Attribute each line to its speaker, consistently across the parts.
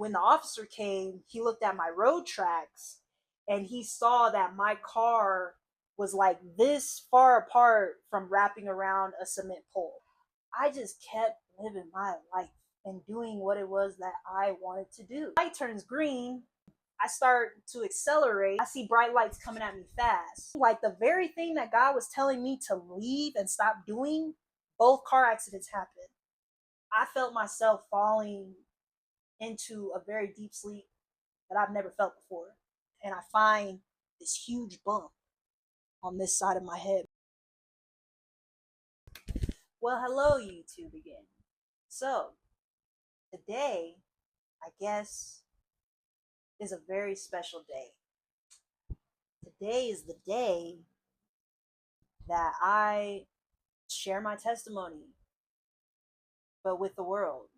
Speaker 1: when the officer came, he looked at my road tracks and he saw that my car was like this far apart from wrapping around a cement pole. I just kept living my life and doing what it was that I wanted to do. Light turns green. I start to accelerate. I see bright lights coming at me fast. Like the very thing that God was telling me to leave and stop doing, both car accidents happened. I felt myself falling into a very deep sleep that I've never felt before. And I find this huge bump on this side of my head. Well, hello, YouTube again. So, today, I guess, is a very special day. Today is the day that I share my testimony, but with the world,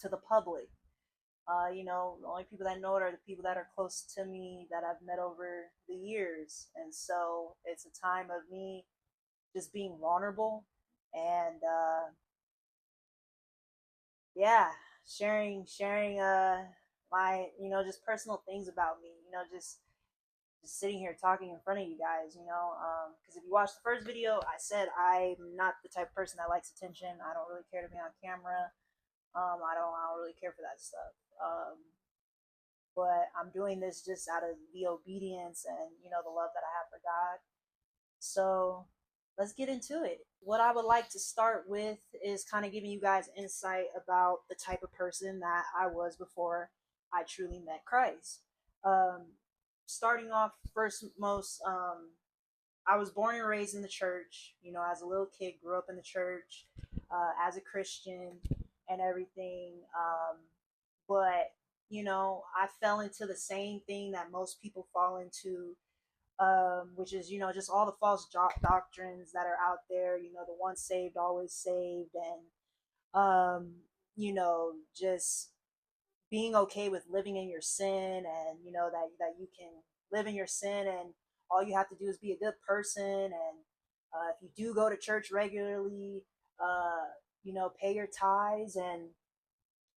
Speaker 1: to the public. The only people that know it are the people that are close to me that I've met over the years. And so it's a time of me just being vulnerable and yeah, sharing my just personal things about me. Just sitting here talking in front of you guys. Because if you watch the first video, I said I'm not the type of person that likes attention. I don't really care to be on camera. I don't really care for that stuff. But I'm doing this just out of the obedience and the love that I have for God. So let's get into it. What I would like to start with is kind of giving you guys insight about the type of person that I was before I truly met Christ. Um, Starting off first, I was born and raised in the church. As a little kid, grew up in the church as a Christian and everything. But I fell into the same thing that most people fall into, which is just all the false doctrines that are out there. The once saved, always saved, and just being okay with living in your sin, and that you can live in your sin, and all you have to do is be a good person, and if you do go to church regularly, pay your tithes, and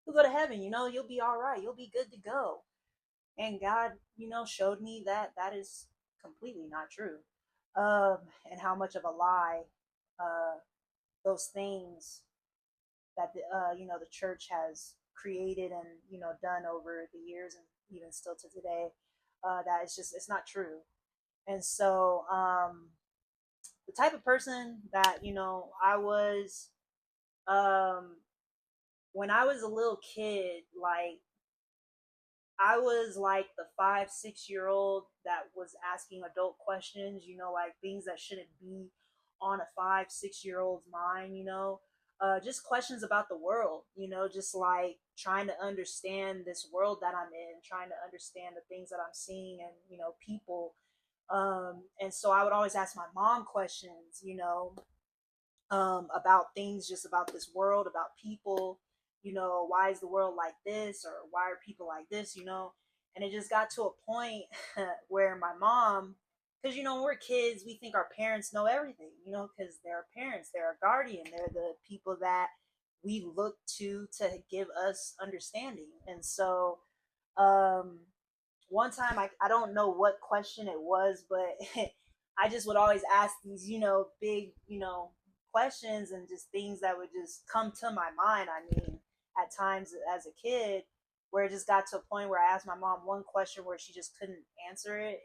Speaker 1: you'll go to heaven. You'll be all right. You'll be good to go. And God, showed me that that is completely not true, and how much of a lie uh, those things that the church has created and done over the years and even still to today. That it's not true. And so the type of person that I was, um, when I was a little kid, like I was like the 5, 6 year old that was asking adult questions, like things that shouldn't be on a 5, 6 year old's mind, just questions about the world, just like trying to understand this world that I'm in, trying to understand the things that I'm seeing and, people. And so I would always ask my mom questions, about things just about this world, about people, why is the world like this, or why are people like this, and it just got to a point where my mom, because when we're kids, we think our parents know everything, because they're our parents, they're our guardian, they're the people that we look to give us understanding. And so um one time, I don't know what question it was, but I just would always ask these, big, questions and just things that would just come to my mind. I mean, at times as a kid, where it just got to a point where I asked my mom one question where she just couldn't answer it,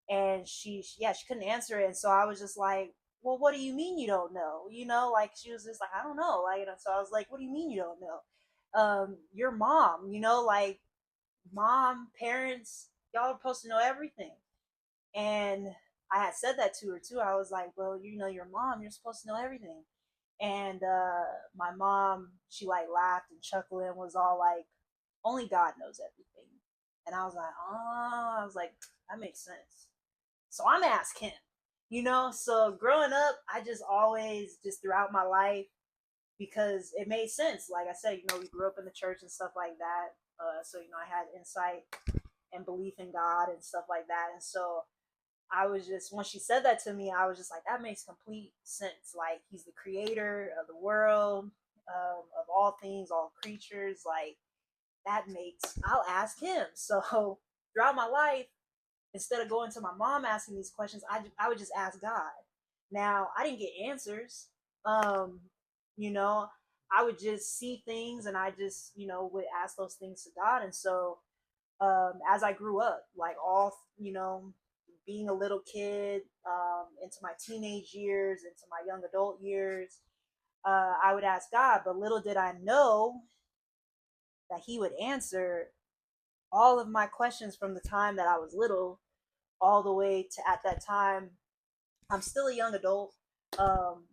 Speaker 1: and she couldn't answer it, and so I was just like, well, what do you mean you don't know? Like she was just like, I don't know, like, so I was like, what do you mean you don't know? Your mom, like mom, parents, y'all are supposed to know everything. And I had said that to her too. I was like, well, your mom, you're supposed to know everything. And my mom, she like laughed and chuckled and was all like, only God knows everything. And I was like, oh, I was like, that makes sense. So I'm gonna ask him. So growing up, I just always, just throughout my life, because it made sense. Like I said, we grew up in the church and stuff like that. So I had insight and belief in God and stuff like that. And so I was just, when she said that to me, I was just like, that makes complete sense. Like he's the creator of the world, of all things, all creatures. Like that makes, I'll ask him. So throughout my life, instead of going to my mom asking these questions, I would just ask God. Now, I didn't get answers. Um, you know, I would just see things and I just, would ask those things to God. And so as I grew up, like being a little kid, into my teenage years, into my young adult years, I would ask God, but little did I know that He would answer all of my questions from the time that I was little all the way to at that time. I'm still a young adult, um,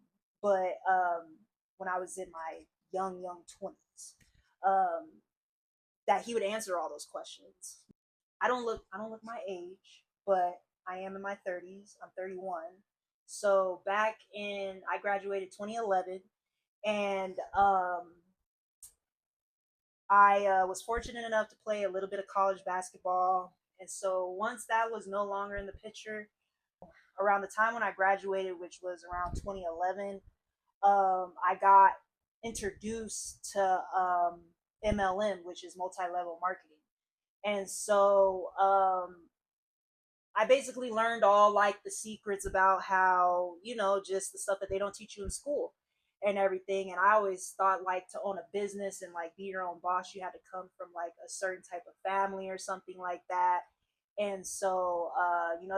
Speaker 1: but when I was in my young 20s, um, that He would answer all those questions. I don't look my age, but I am in my 30s. I'm 31. So back in I graduated 2011, and I was fortunate enough to play a little bit of college basketball. And so once that was no longer in the picture, around the time when I graduated, which was around 2011, I got introduced to MLM, which is multi-level marketing. And so I basically learned all like the secrets about how, just the stuff that they don't teach you in school and everything. And I always thought like to own a business and like be your own boss, you had to come from like a certain type of family or something like that. And so,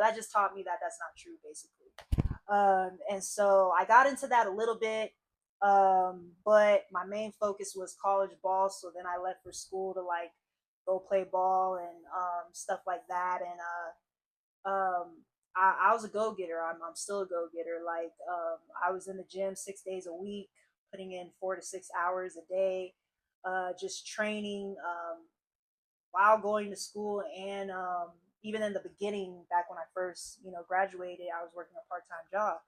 Speaker 1: that just taught me that that's not true, basically. And so I got into that a little bit, but my main focus was college ball. So then I left for school to like go play ball and stuff like that. And I was a go getter. I'm still a go getter. Like I was in the gym 6 days a week, putting in 4 to 6 hours a day, just training while going to school. And even in the beginning, back when I first graduated, I was working a part-time job.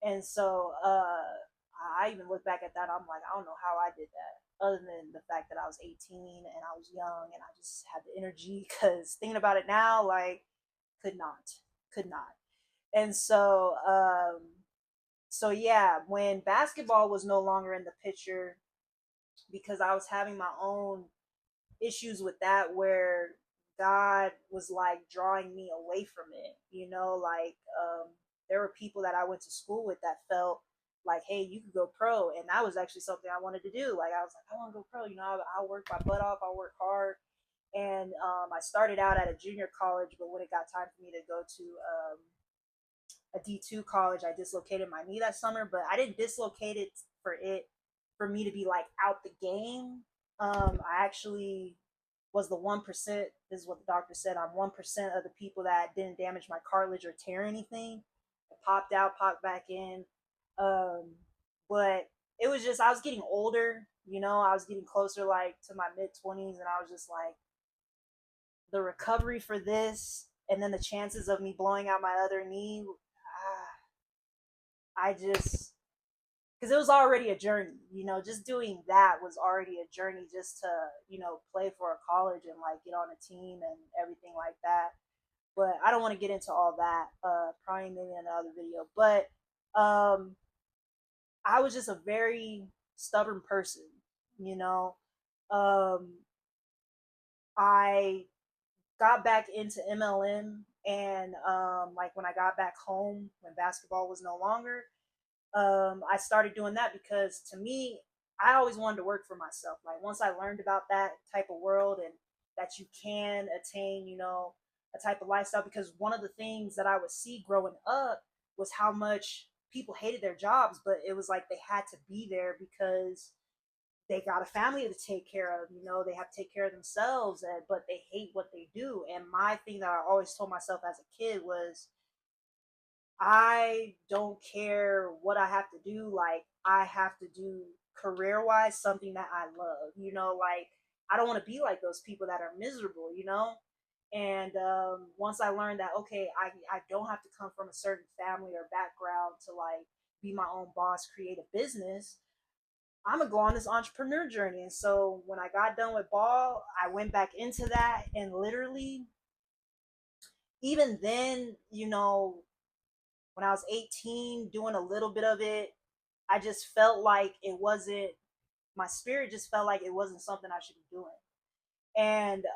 Speaker 1: And so I even look back at that. I'm like, I don't know how I did that, other than the fact that I was 18 and I was young and I just had the energy. Because thinking about it now, like, could not, could not. And so yeah, when basketball was no longer in the picture, because I was having my own issues with that, where God was like drawing me away from it. Like there were people that I went to school with that felt like, hey, you could go pro, and that was actually something I wanted to do. Like I was like, I want to go pro. I'll work my butt off. I'll work hard. And I started out at a junior college, but when it got time for me to go to a D2 college, I dislocated my knee that summer. But I didn't dislocate for me to be like out the game. I actually was the 1%. This is what the doctor said. I'm 1% of the people that didn't damage my cartilage or tear anything. It popped out, popped back in. Um, but it was just, I was getting older. I was getting closer like to my mid 20s, and I was just like, the recovery for this and then the chances of me blowing out my other knee, I just, because it was already a journey, just doing that was already a journey, just to play for a college and like get on a team and everything like that. But I don't want to get into all that, probably maybe in another video. But I was just a very stubborn person. you know um I got back into MLM, and like when I got back home, when basketball was no longer, I started doing that because, to me, I always wanted to work for myself. Like once I learned about that type of world, and that you can attain, a type of lifestyle, because one of the things that I would see growing up was how much people hated their jobs, but it was like they had to be there because they got a family to take care of. They have to take care of themselves, but they hate what they do. And my thing that I always told myself as a kid was, I don't care what I have to do. Like, I have to do career wise something that I love. Like, I don't want to be like those people that are miserable. And once I learned that, okay, I don't have to come from a certain family or background to like be my own boss, create a business. I'm gonna go on this entrepreneur journey. And so when I got done with ball, I went back into that, and literally, even then, when I was 18, doing a little bit of it, I just felt like it wasn't, my spirit just felt like it wasn't something I should be doing. And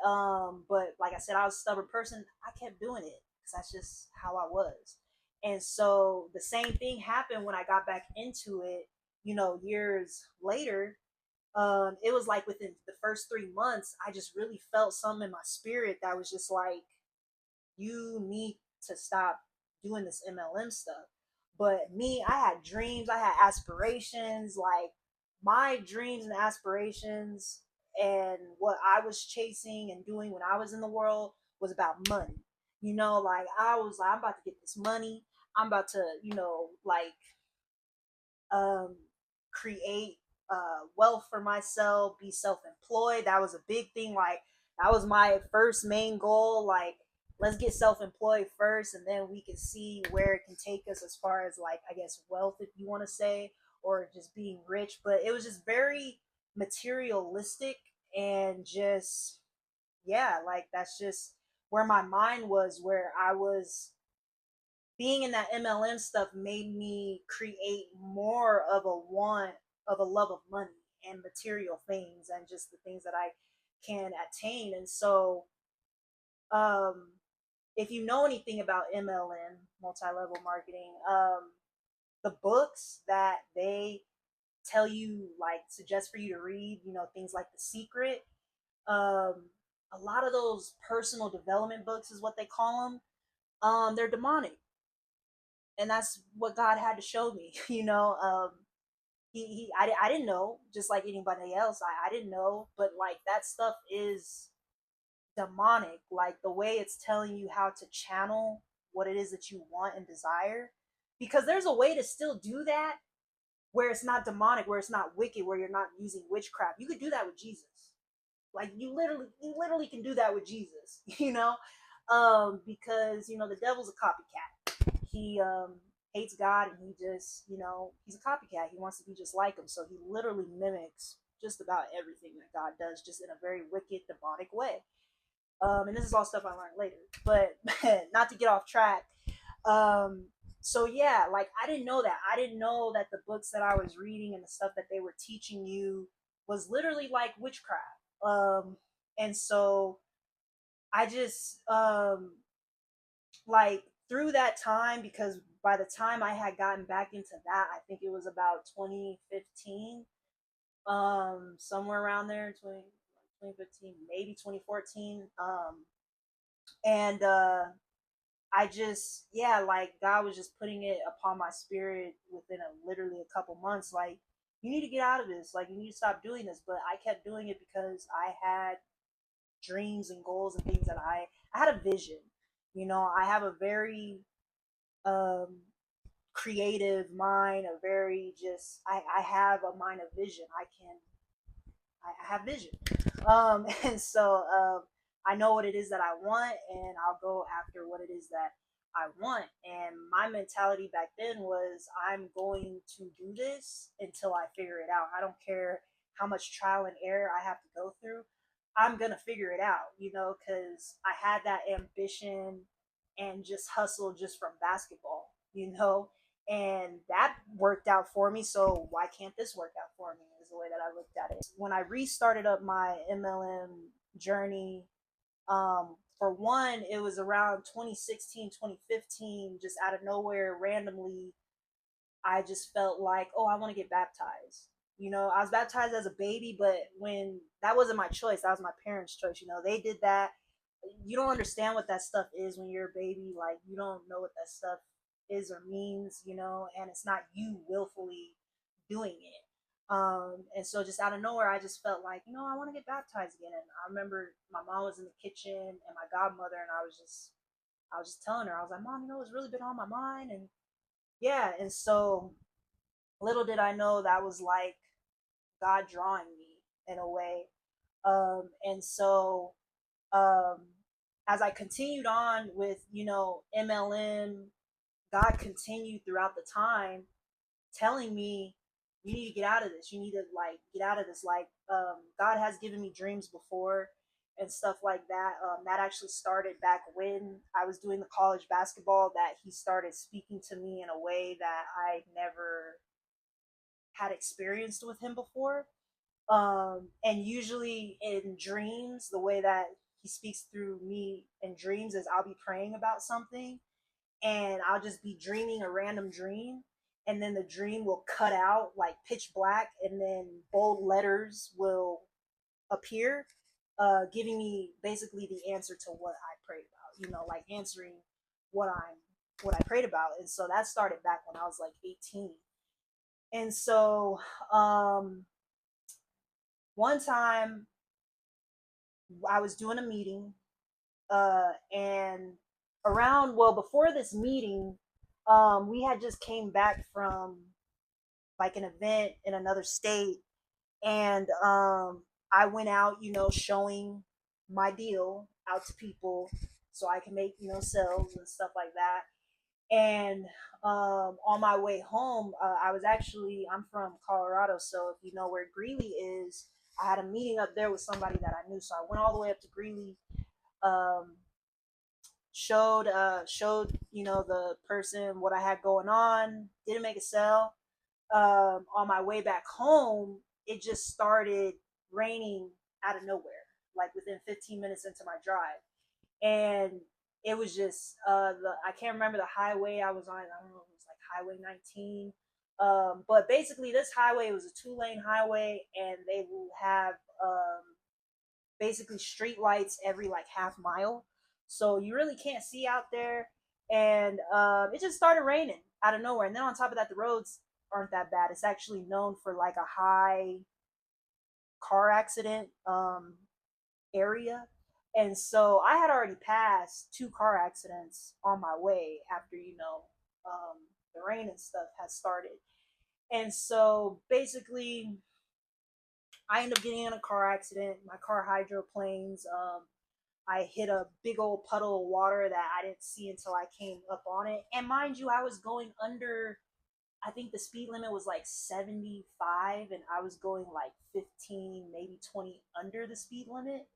Speaker 1: but like I said, I was a stubborn person. I kept doing it because that's just how I was. And so the same thing happened when I got back into it, years later. It was like within the first 3 months, I just really felt something in my spirit that was just like, you need to stop doing this MLM stuff. But me, I had dreams, I had aspirations. Like, my dreams and aspirations and what I was chasing and doing when I was in the world was about money. Like, I was like, I'm about to get this money. I'm about to, like, um, create wealth for myself, be self-employed. That was a big thing. Like, that was my first main goal. Like, let's get self-employed first, and then we can see where it can take us as far as, like, I guess, wealth, if you want to say, or just being rich. But it was just very materialistic, and just, yeah, like, that's just where my mind was, where I was being in that MLM stuff made me create more of a want of a love of money and material things and just the things that I can attain. And so, um, if you know anything about MLM, multi-level marketing, the books that they tell you, like, suggest for you to read, things like The Secret, um, a lot of those personal development books is what they call them. They're demonic, and that's what God had to show me. I didn't know, just like anybody else. I didn't know, but like, that stuff is demonic. Like, the way it's telling you how to channel what it is that you want and desire, because there's a way to still do that where it's not demonic, where it's not wicked, where you're not using witchcraft. You could do that with Jesus. Like, you literally can do that with Jesus. Because the devil's a copycat. He hates God, and he just, he's a copycat. He wants to be just like him. So he literally mimics just about everything that God does, just in a very wicked, demonic way. And this is all stuff I learned later, but not to get off track. Um, so yeah, like, I didn't know that. I didn't know that the books that I was reading and the stuff that they were teaching you was literally like witchcraft. And so I just, like, through that time, because by the time I had gotten back into that, I think it was about 2015, somewhere around there, 2015, maybe 2014. And I just, yeah, like, God was just putting it upon my spirit within literally a couple months. Like, you need to get out of this. Like, you need to stop doing this. But I kept doing it because I had dreams and goals and things that I had a vision. I have a very um, creative mind, a very just, I have a mind of vision. I have vision. And so, I know what it is that I want, and I'll go after what it is that I want. And my mentality back then was, I'm going to do this until I figure it out. I don't care how much trial and error I have to go through. I'm gonna figure it out, because I had that ambition and just hustle just from basketball. And that worked out for me. So why can't this work out for me? Is the way that I looked at it. When I restarted up my MLM journey, for one, it was around 2016, 2015, just out of nowhere, randomly, I just felt like, oh, I want to get baptized. I was baptized as a baby, but when that wasn't my choice, that was my parents' choice. They did that. You don't understand what that stuff is when you're a baby. Like, you don't know what that stuff is or means, and it's not you willfully doing it. And so, just out of nowhere, I just felt like, I want to get baptized again. And I remember my mom was in the kitchen and my godmother, and I was just telling her, I was like, Mom, it's really been on my mind. And yeah, and so little did I know that was like God drawing me in a way. And so, um, as I continued on with, MLM, God continued throughout the time telling me, you need to get out of this. You need to, like, get out of this. Like, God has given me dreams before and stuff like that. That actually started back when I was doing the college basketball, that he started speaking to me in a way that I never had experienced with him before. And usually in dreams, the way that he speaks through me in dreams is I'll be praying about something, and I'll just be dreaming a random dream, and then the dream will cut out like pitch black, and then bold letters will appear, giving me basically the answer to what I prayed about. Like answering what I prayed about. And so that started back when I was like 18. And so one time I was doing a meeting, and around, well, before this meeting, we had just came back from like an event in another state, and I went out, showing my deal out to people so I can make, sales and stuff like that. And on my way home, I'm from Colorado, so if you know where Greeley is, I had a meeting up there with somebody that I knew, so I went all the way up to Greeley. Um, showed the person what I had going on. Didn't make a sale. On my way back home, it just started raining out of nowhere, like within 15 minutes into my drive. And it was just I can't remember the highway I was on. I don't know if it was like Highway 19. But basically, this highway was a two-lane highway, and they will have basically street lights every like half mile, so you really can't see out there. And it just started raining out of nowhere, and then on top of that, the roads aren't that bad. It's actually known for like a high car accident area. And so I had already passed two car accidents on my way after, the rain and stuff had started. And so basically, I ended up getting in a car accident. My car hydroplanes. I hit a big old puddle of water that I didn't see until I came up on it. And mind you, I was going under, I think the speed limit was like 75, and I was going like 15, maybe 20 under the speed limit,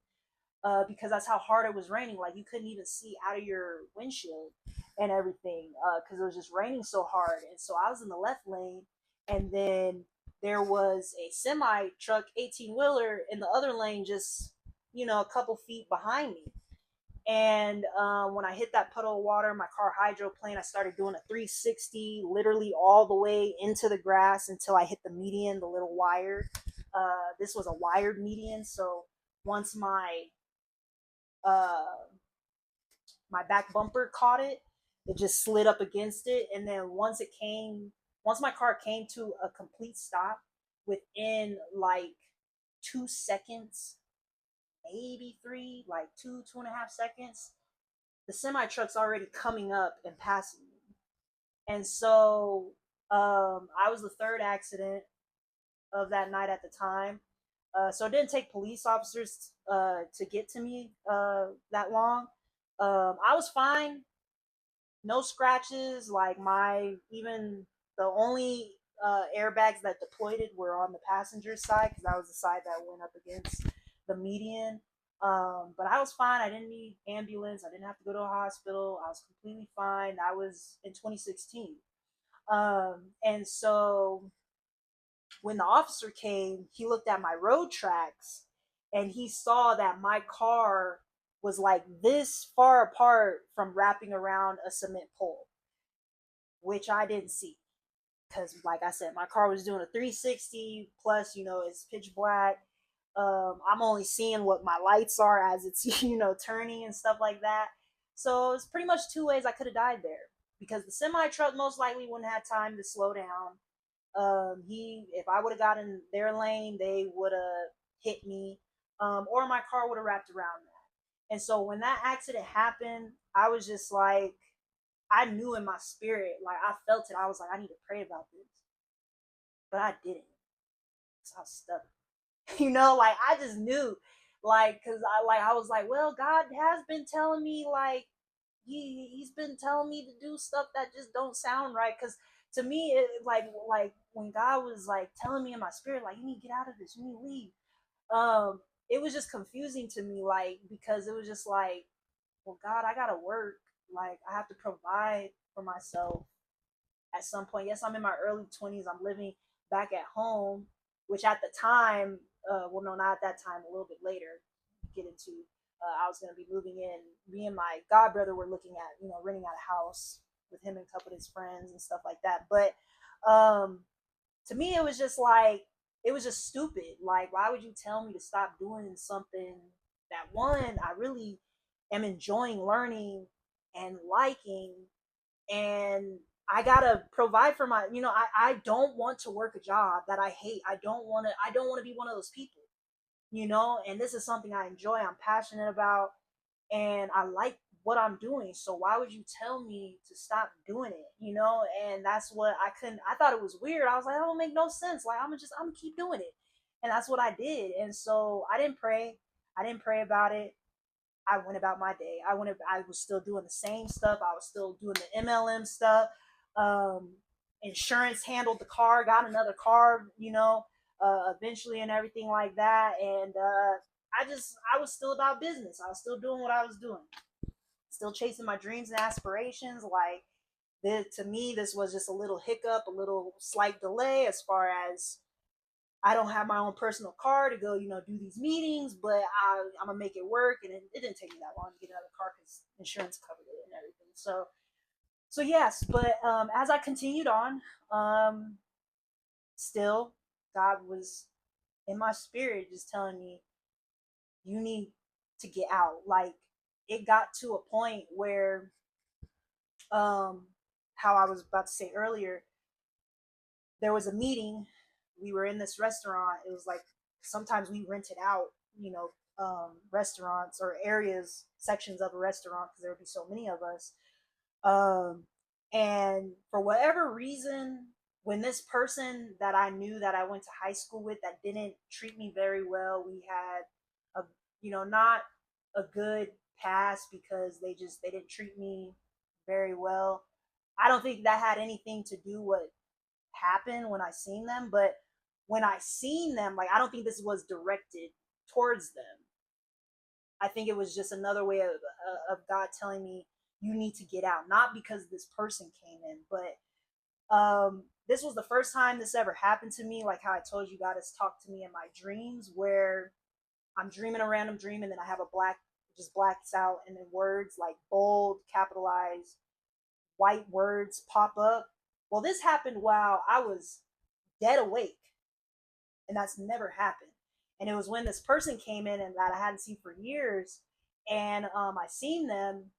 Speaker 1: because that's how hard it was raining. Like you couldn't even see out of your windshield and everything, because it was just raining so hard. And so I was in the left lane, and then there was a semi truck 18 wheeler in the other lane, just a couple feet behind me. And when I hit that puddle of water, my car hydroplaned. I started doing a 360, literally all the way into the grass until I hit the median, the little wire. This was a wired median, so once uh, my back bumper caught it, it just slid up against it. And then once my car came to a complete stop within like 2 seconds, maybe three, like 2.5 seconds, the semi truck's already coming up and passing me. And so I was the third accident of that night at the time. So it didn't take police officers to get to me that long. I was fine, no scratches. Like even the only airbags that deployed were on the passenger side, because that was the side that went up against the median. But I was fine. I didn't need ambulance. I didn't have to go to a hospital. I was completely fine. That was in 2016. And so when the officer came, he looked at my road tracks, and he saw that my car was like this far apart from wrapping around a cement pole, which I didn't see. Because, like I said, my car was doing a 360 plus, it's pitch black. I'm only seeing what my lights are as it's, turning and stuff like that. So it's pretty much two ways I could have died there, because the semi truck most likely wouldn't have time to slow down. If I would have gotten their lane, they would have hit me, or my car would have wrapped around that. And so when that accident happened, I was just like, I knew in my spirit, like I felt it. I was like, I need to pray about this, but I didn't. So I was stubborn. Like I just knew, like, cause I was like, well, God has been telling me, like, he's been telling me to do stuff that just don't sound right. Cause to me, it like when God was like telling me in my spirit, like, you need to get out of this, you need to leave. It was just confusing to me, like, because it was just like, well, God, I gotta work. Like, I have to provide for myself at some point. Yes, I'm in my early 20s. I'm living back at home, which at the time, well, no, not at that time, a little bit later, get into, I was going to be moving in. Me and my god brother were looking at, renting out a house with him and a couple of his friends and stuff like that. But um, to me, it was just like, it was just stupid. Like, why would you tell me to stop doing something that, one, I really am enjoying learning and liking, and I gotta provide for my, I don't want to work a job that I hate. I don't want to be one of those people, and this is something I enjoy, I'm passionate about, and I like what I'm doing. So why would you tell me to stop doing it? And that's what I thought it was weird. I was like, that don't make no sense. Like, I'm gonna keep doing it. And that's what I did. And so I didn't pray. I didn't pray about it. I went about my day. I was still doing the same stuff. I was still doing the MLM stuff. Um, Insurance handled the car, got another car, eventually, and everything like that. And I was still about business. I was still doing what I was doing, still chasing my dreams and aspirations. Like, to me, this was just a little hiccup, a little slight delay as far as I don't have my own personal car to go, do these meetings, but I'm gonna make it work. And it didn't take me that long to get another car because insurance covered it and everything. So yes, but as I continued on, um, still God was in my spirit just telling me, you need to get out. Like, it got to a point where, um, how I was about to say earlier, there was a meeting. We were in this restaurant. It was like, sometimes we rented out, restaurants or areas, sections of a restaurant, because there would be so many of us. Um, and for whatever reason, when this person that I knew, that I went to high school with, that didn't treat me very well, we had a, not a good past, because they didn't treat me very well. I don't think that had anything to do what happened when I seen them, but when I seen them, like, I don't think this was directed towards them. I think it was just another way of God telling me, you need to get out. Not because this person came in, but this was the first time this ever happened to me. Like how I told you, God has talked to me in my dreams, where I'm dreaming a random dream, and then I have just blacks out, and then words like bold, capitalized, white words pop up. Well, this happened while I was dead awake, and that's never happened. And it was when this person came in and that I hadn't seen for years, and I seen them,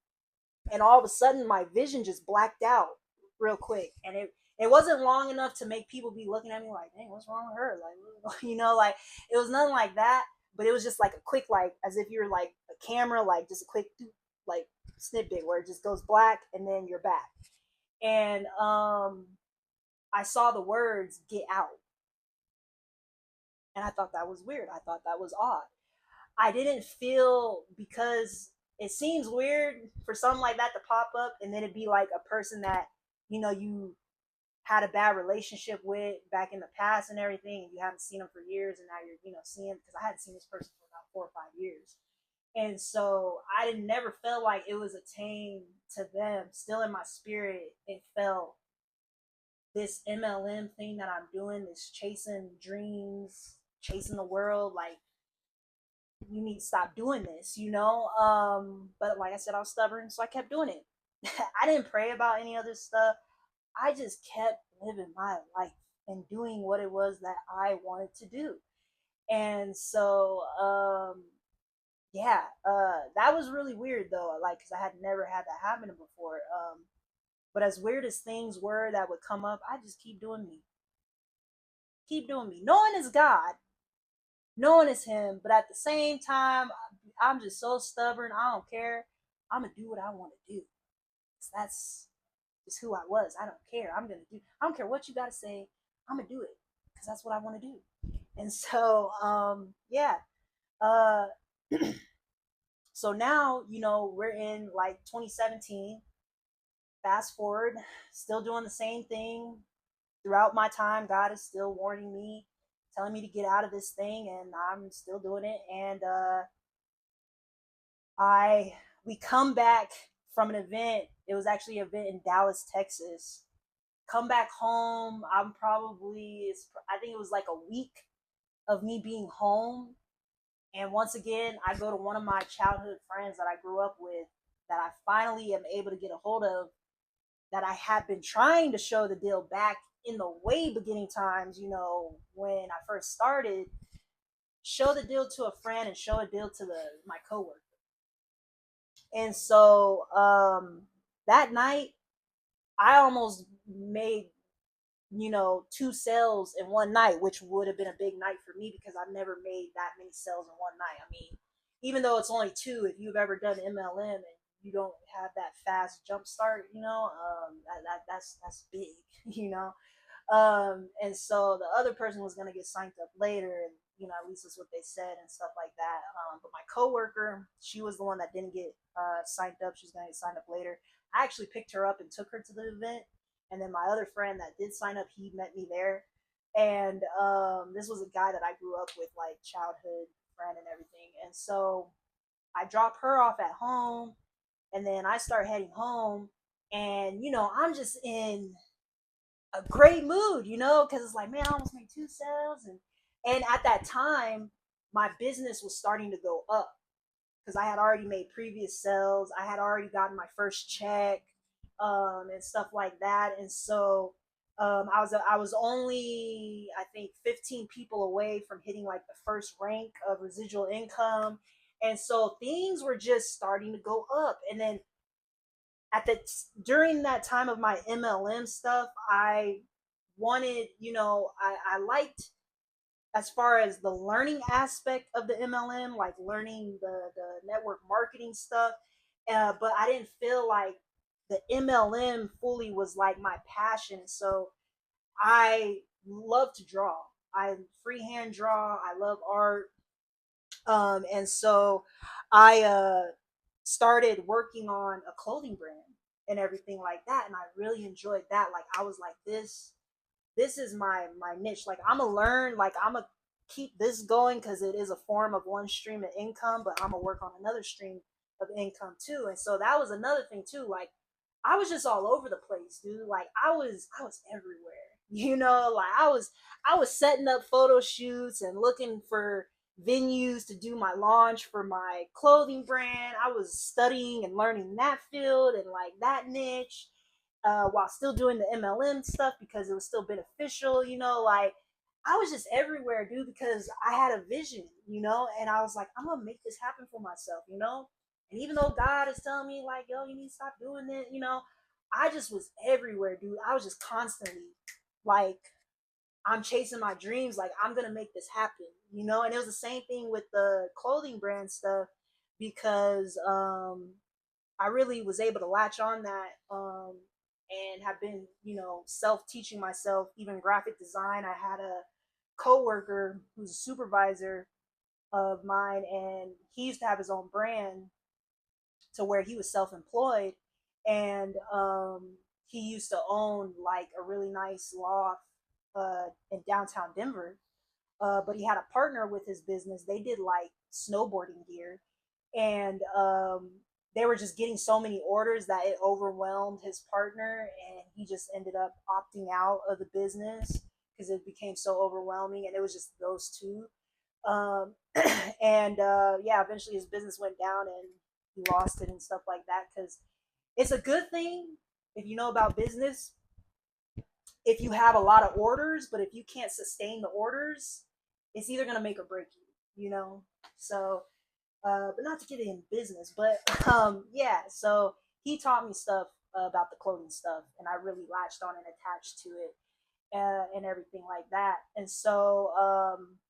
Speaker 1: and all of a sudden my vision just blacked out real quick, and it wasn't long enough to make people be looking at me like, dang, what's wrong with her? Like, like, it was nothing like that, but it was just like a quick, like, as if you're like a camera, like just a quick, like, snippet where it just goes black and then you're back. And I saw the words "get out," and I thought that was weird. I thought that was odd. I didn't feel, because it seems weird for something like that to pop up, and then it'd be like a person that you had a bad relationship with back in the past and everything, and you haven't seen them for years, and now you're seeing, because I hadn't seen this person for about 4 or 5 years, and so I didn't never felt like it was attained to them. Still in my spirit, it felt this MLM thing that I'm doing, this chasing dreams, chasing the world, like, you need to stop doing this. But like I said, I was stubborn, so I kept doing it. I didn't pray about any other stuff. I just kept living my life and doing what it was that I wanted to do. And so, yeah, that was really weird though, like, because I had never had that happen before. But as weird as things were that would come up, I just keep doing me, keep doing me, knowing it's God, knowing it's Him, but at the same time, I'm just so stubborn. I don't care. I'm gonna do what I want to do. That's just who I was. I don't care. I'm gonna do. I don't care what you gotta say. I'm gonna do it because that's what I want to do. And so, yeah. Uh, so now, we're in like 2017. Fast forward, still doing the same thing. Throughout my time, God is still warning me, telling me to get out of this thing, and I'm still doing it. And I we come back from an event. It was actually an event in Dallas, Texas. Come back home. I think it was like a week of me being home. And once again, I go to one of my childhood friends that I grew up with that I finally am able to get a hold of, that I have been trying to show the deal back in the way beginning times, when I first started, show the deal to a friend and show a deal to my coworker. And so that night, I almost made, two sales in one night, which would have been a big night for me because I've never made that many sales in one night. I mean, even though it's only two, if you've ever done MLM and you don't have that fast jump start, that's big, you know. And so the other person was gonna get signed up later, and at least that's what they said and stuff like that. But my coworker, she was the one that didn't get signed up. She's gonna get signed up later. I actually picked her up and took her to the event, and then my other friend that did sign up, he met me there. And this was a guy that I grew up with, like childhood friend and everything. And so I drop her off at home, and then I start heading home, and I'm just in a great mood, because it's like, man, I almost made two sales, and at that time, my business was starting to go up because I had already made previous sales, I had already gotten my first check, and stuff like that, and so I was only, I think, 15 people away from hitting like the first rank of residual income, and so things were just starting to go up, and then at the during that time of my MLM stuff, I wanted, I liked, as far as the learning aspect of the MLM, like learning the network marketing stuff, but I didn't feel like the MLM fully was like my passion. So I love to draw. I freehand draw. I love art. And so I started working on a clothing brand and everything like that, and I really enjoyed that. Like I was like, this is my niche. Like I'm gonna learn. Like I'm gonna keep this going because it is a form of one stream of income, but I'm gonna work on another stream of income too. And so that was another thing too. Like I was just all over the place, dude. Like I was everywhere. Like I was setting up photo shoots and looking for venues to do my launch for my clothing brand. I was studying and learning that field and like that niche, while still doing the MLM stuff because it was still beneficial. Like I was just everywhere, dude, because I had a vision, and I was like, I'm gonna make this happen for myself. And even though God is telling me like, yo, you need to stop doing it. I just was everywhere, dude. I was just constantly like, I'm chasing my dreams. Like I'm gonna make this happen. And it was the same thing with the clothing brand stuff because I really was able to latch on that, and have been, self teaching myself even graphic design. I had a coworker who's a supervisor of mine, and he used to have his own brand to where he was self employed, and he used to own like a really nice loft in downtown Denver. But he had a partner with his business. They did like snowboarding gear, and they were just getting so many orders that it overwhelmed his partner, and he just ended up opting out of the business because it became so overwhelming, and it was just those two. Um, and yeah, eventually his business went down, and he lost it and stuff like that. Because it's a good thing if you know about business, if you have a lot of orders, but if you can't sustain the orders, it's either gonna make or break you. So, but not to get in business, but yeah. So he taught me stuff about the clothing stuff, and I really latched on and attached to it, and everything like that. And so,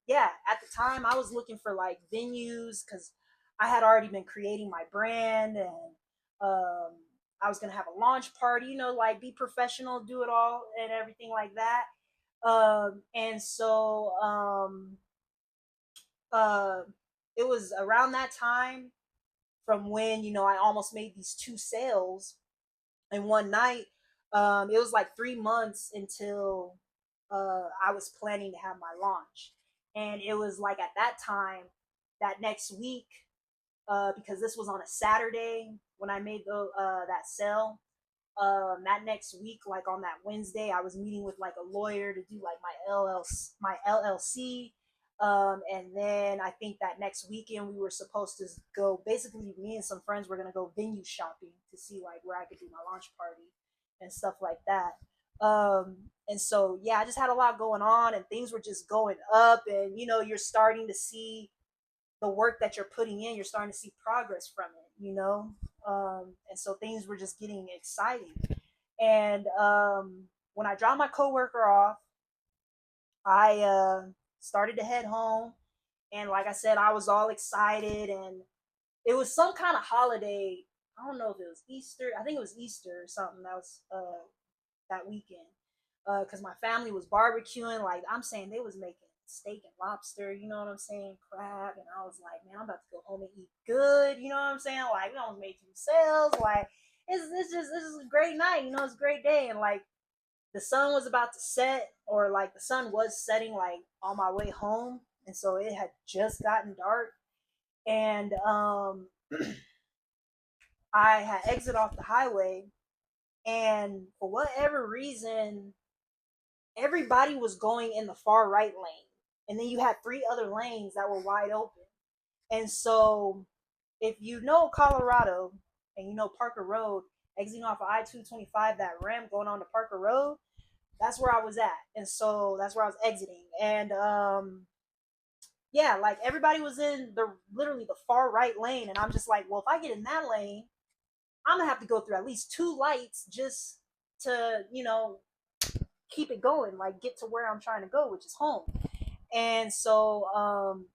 Speaker 1: yeah, at the time, I was looking for like venues because I had already been creating my brand, and um, I was gonna have a launch party, like be professional, do it all, and everything like that. And so, uh, it was around that time from when I almost made these two sales in one night. It was like 3 months until I was planning to have my launch, and it was like at that time, that next week, because this was on a Saturday when I made that sale. That next week, like on that Wednesday, I was meeting with like a lawyer to do like my LLC, And then I think that next weekend we were supposed to go. Basically, me and some friends were gonna go venue shopping to see like where I could do my launch party and stuff like that. And so yeah, I just had a lot going on, and things were just going up. And you're starting to see the work that you're putting in. You're starting to see progress from it. And so things were just getting exciting. And when I dropped my coworker off, I started to head home, and like I said, I was all excited, and it was some kind of holiday. I don't know if it was Easter. I think it was Easter or something. That was that weekend, because my family was barbecuing. Like I'm saying, they was making steak and lobster. You know what I'm saying? Crab, and I was like, man, I'm about to go home and eat good. You know what I'm saying? Like we almost made 2 sales. Like this is a great night. It's a great day, and like the sun was about to set, or like the sun was setting, like on my way home, and so it had just gotten dark. And I had exit off the highway, and for whatever reason, everybody was going in the far right lane, and then you had 3 other lanes that were wide open. And so if you know Colorado and you know Parker Road, exiting off of I-225, that ramp going on to Parker Road, that's where I was at. And so that's where I was exiting. And yeah, like everybody was in the literally the far right lane, and I'm just like, well, if I get in that lane, I'm gonna have to go through at least 2 lights just to keep it going, like get to where I'm trying to go, which is home. And so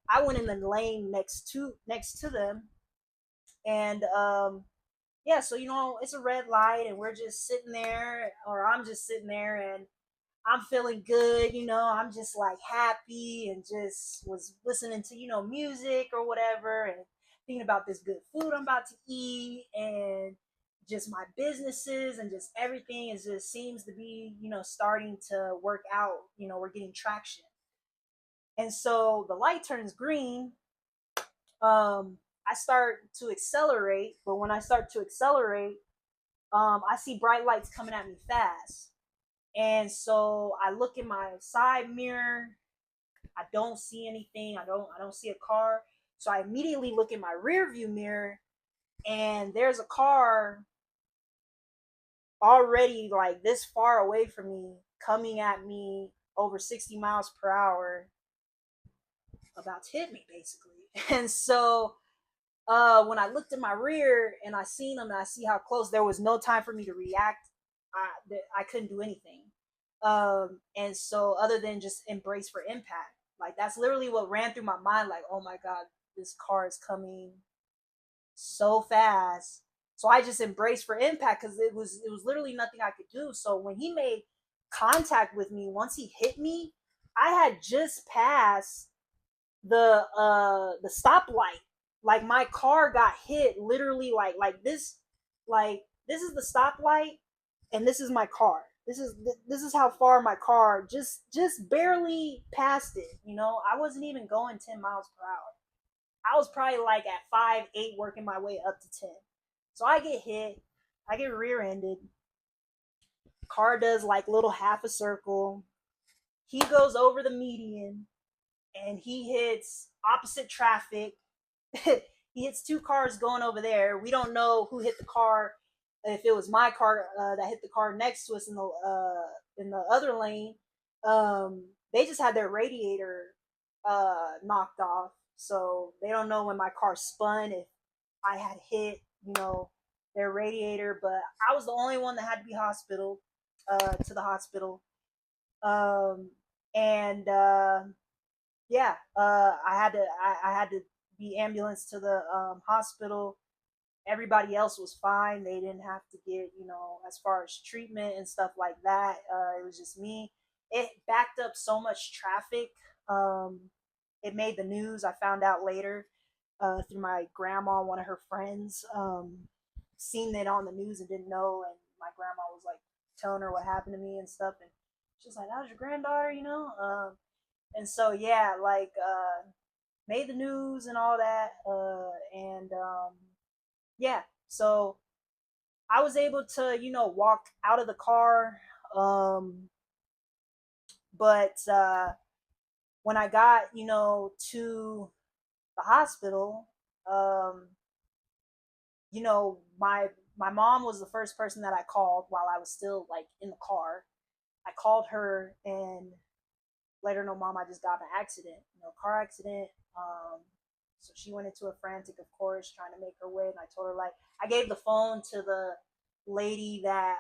Speaker 1: I went in the lane next to them, and yeah, so it's a red light, and we're just sitting there, or I'm just sitting there, and I'm feeling good. I'm just like happy, and just was listening to music or whatever, and thinking about this good food I'm about to eat, and just my businesses, and just everything is just seems to be starting to work out. We're getting traction. And so the light turns green. I start to accelerate, but when I start to accelerate, I see bright lights coming at me fast. And so I look in my side mirror. I don't see anything. I don't see a car. So I immediately look in my rear view mirror, and there's a car already like this far away from me, coming at me over 60 miles per hour, about to hit me basically. And so when I looked in my rear and I seen them and I see how close, there was no time for me to react. I couldn't do anything. And so other than just embrace for impact, like that's literally what ran through my mind. Like, oh my God, this car is coming so fast. So I just embraced for impact because it was literally nothing I could do. So when he made contact with me, once he hit me, I had just passed the stoplight. Like my car got hit literally like this is the stoplight, and this is my car. This is how far my car just barely passed it. I wasn't even going 10 miles per hour. I was probably like at 5, 8, working my way up to 10. So I get hit. I get rear-ended. Car does like little half a circle. He goes over the median, and he hits opposite traffic. He hits 2 cars going over there. We don't know who hit the car. If it was my car that hit the car next to us in the other lane, they just had their radiator knocked off, so they don't know when my car spun if I had hit their radiator. But I was the only one that had to be hospital to the hospital. Um, and yeah, I had to be ambulance to the hospital. Everybody else was fine. They didn't have to get as far as treatment and stuff like that. It was just me. It backed up so much traffic. Um, it made the news. I found out later through my grandma, one of her friends, seen it on the news and didn't know. And my grandma was like telling her what happened to me and stuff. And she's like, "That was your granddaughter." And so yeah, like made the news and all that. And yeah, so I was able to walk out of the car. um but when I got, to the hospital, um, my mom was the first person that I called while I was still like in the car. I called her and let her know, Mom, I just got in an accident, car accident. So she went into a frantic, of course, trying to make her way. And I told her, like, I gave the phone to the lady that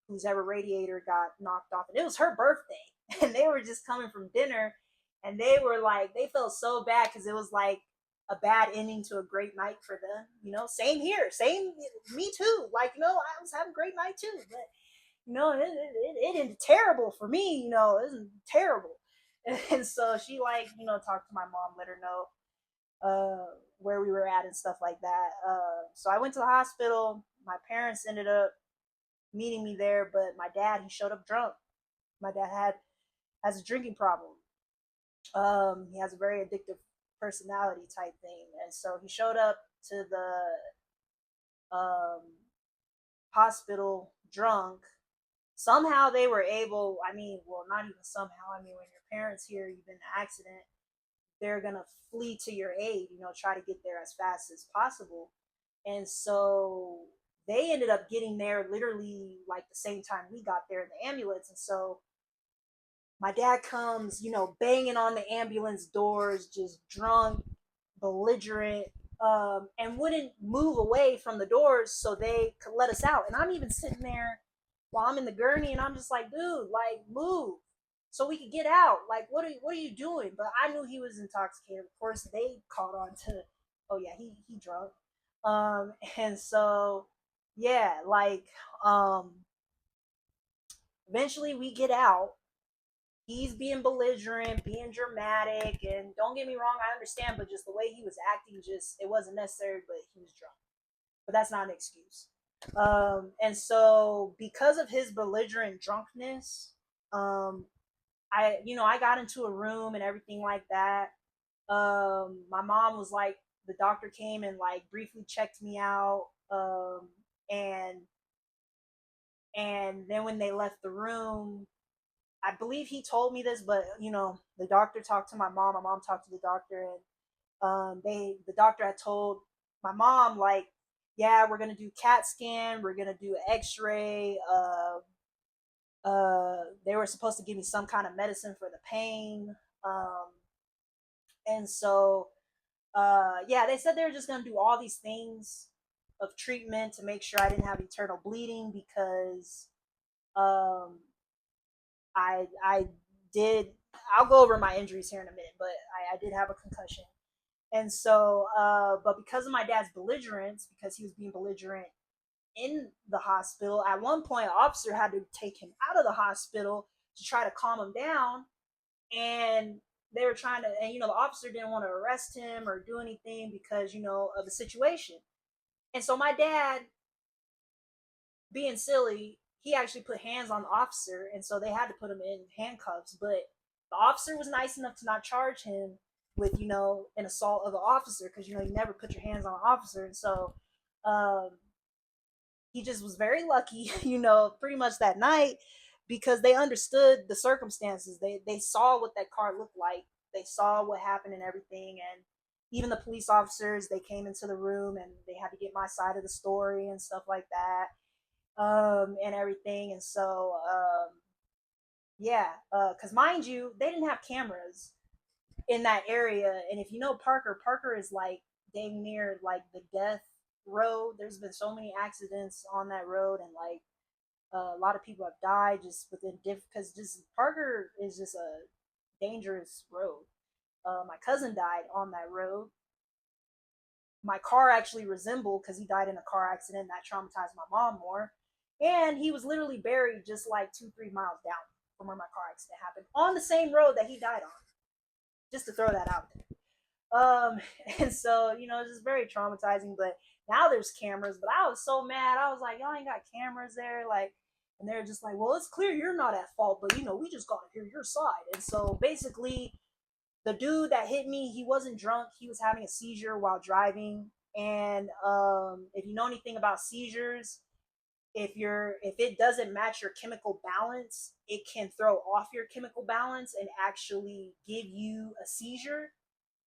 Speaker 1: whose ever radiator got knocked off, and it was her birthday. And they were just coming from dinner, and they were like, they felt so bad because it was like a bad ending to a great night for them. Same here, same, me too. Like, I was having a great night too, but it ended terrible for me. It was terrible. And so she, like, talked to my mom, let her know where we were at and stuff like that. So I went to the hospital. My parents ended up meeting me there, but my dad, he showed up drunk. My dad has a drinking problem. He has a very addictive personality type thing, and so he showed up to the hospital drunk. Somehow they were able. I mean, well, not even somehow. I mean, when your parents hear you've been in an accident, they're gonna flee to your aid. Try to get there as fast as possible. And so they ended up getting there literally like the same time we got there in the ambulance. And so my dad comes, banging on the ambulance doors, just drunk, belligerent, and wouldn't move away from the doors so they could let us out. And I'm even sitting there while I'm in the gurney, and I'm just like, dude, like, move so we could get out. Like, what are you doing? But I knew he was intoxicated. Of course, they caught on to, oh yeah, he drunk. And so yeah, like, eventually we get out. He's being belligerent, being dramatic, and don't get me wrong, I understand, but just the way he was acting, just it wasn't necessary. But he was drunk, but that's not an excuse. And so because of his belligerent drunkenness, I got into a room and everything like that. My mom was like, the doctor came and like briefly checked me out, and then when they left the room, I believe he told me this, but the doctor talked to my mom. My mom talked to the doctor, and the doctor had told my mom, like, yeah, we're gonna do CAT scan, we're gonna do X-ray. They were supposed to give me some kind of medicine for the pain, and so yeah, they said they were just gonna do all these things of treatment to make sure I didn't have eternal bleeding because um, I did. I'll go over my injuries here in a minute, but I did have a concussion, and so but because of my dad's belligerence, because he was being belligerent in the hospital, at one point, an officer had to take him out of the hospital to try to calm him down, and they were trying to, and the officer didn't want to arrest him or do anything because of the situation, and so my dad, being silly, he actually put hands on the officer, and so they had to put him in handcuffs. But the officer was nice enough to not charge him with an assault of an officer because you never put your hands on an officer, and so um, he just was very lucky, pretty much that night because they understood the circumstances. They saw what that car looked like. They saw what happened and everything, and even the police officers, they came into the room and they had to get my side of the story and stuff like that, and everything. And so, yeah, because mind you, they didn't have cameras in that area. And if you know Parker, Parker is like dang near like the death road. There's been so many accidents on that road, and like a lot of people have died just within because just Parker is just a dangerous road. My cousin died on that road. My car actually resembled because he died in a car accident that traumatized my mom more. And he was literally buried just like 2-3 miles down from where my car accident happened on the same road that he died on. Just to throw that out there. And so, it's just very traumatizing. But now there's cameras. But I was so mad. I was like, y'all ain't got cameras there. Like, and they're just like, well, it's clear you're not at fault, but we just gotta hear your side. And so basically, the dude that hit me, he wasn't drunk. He was having a seizure while driving. And if you know anything about seizures, if it doesn't match your chemical balance, it can throw off your chemical balance and actually give you a seizure.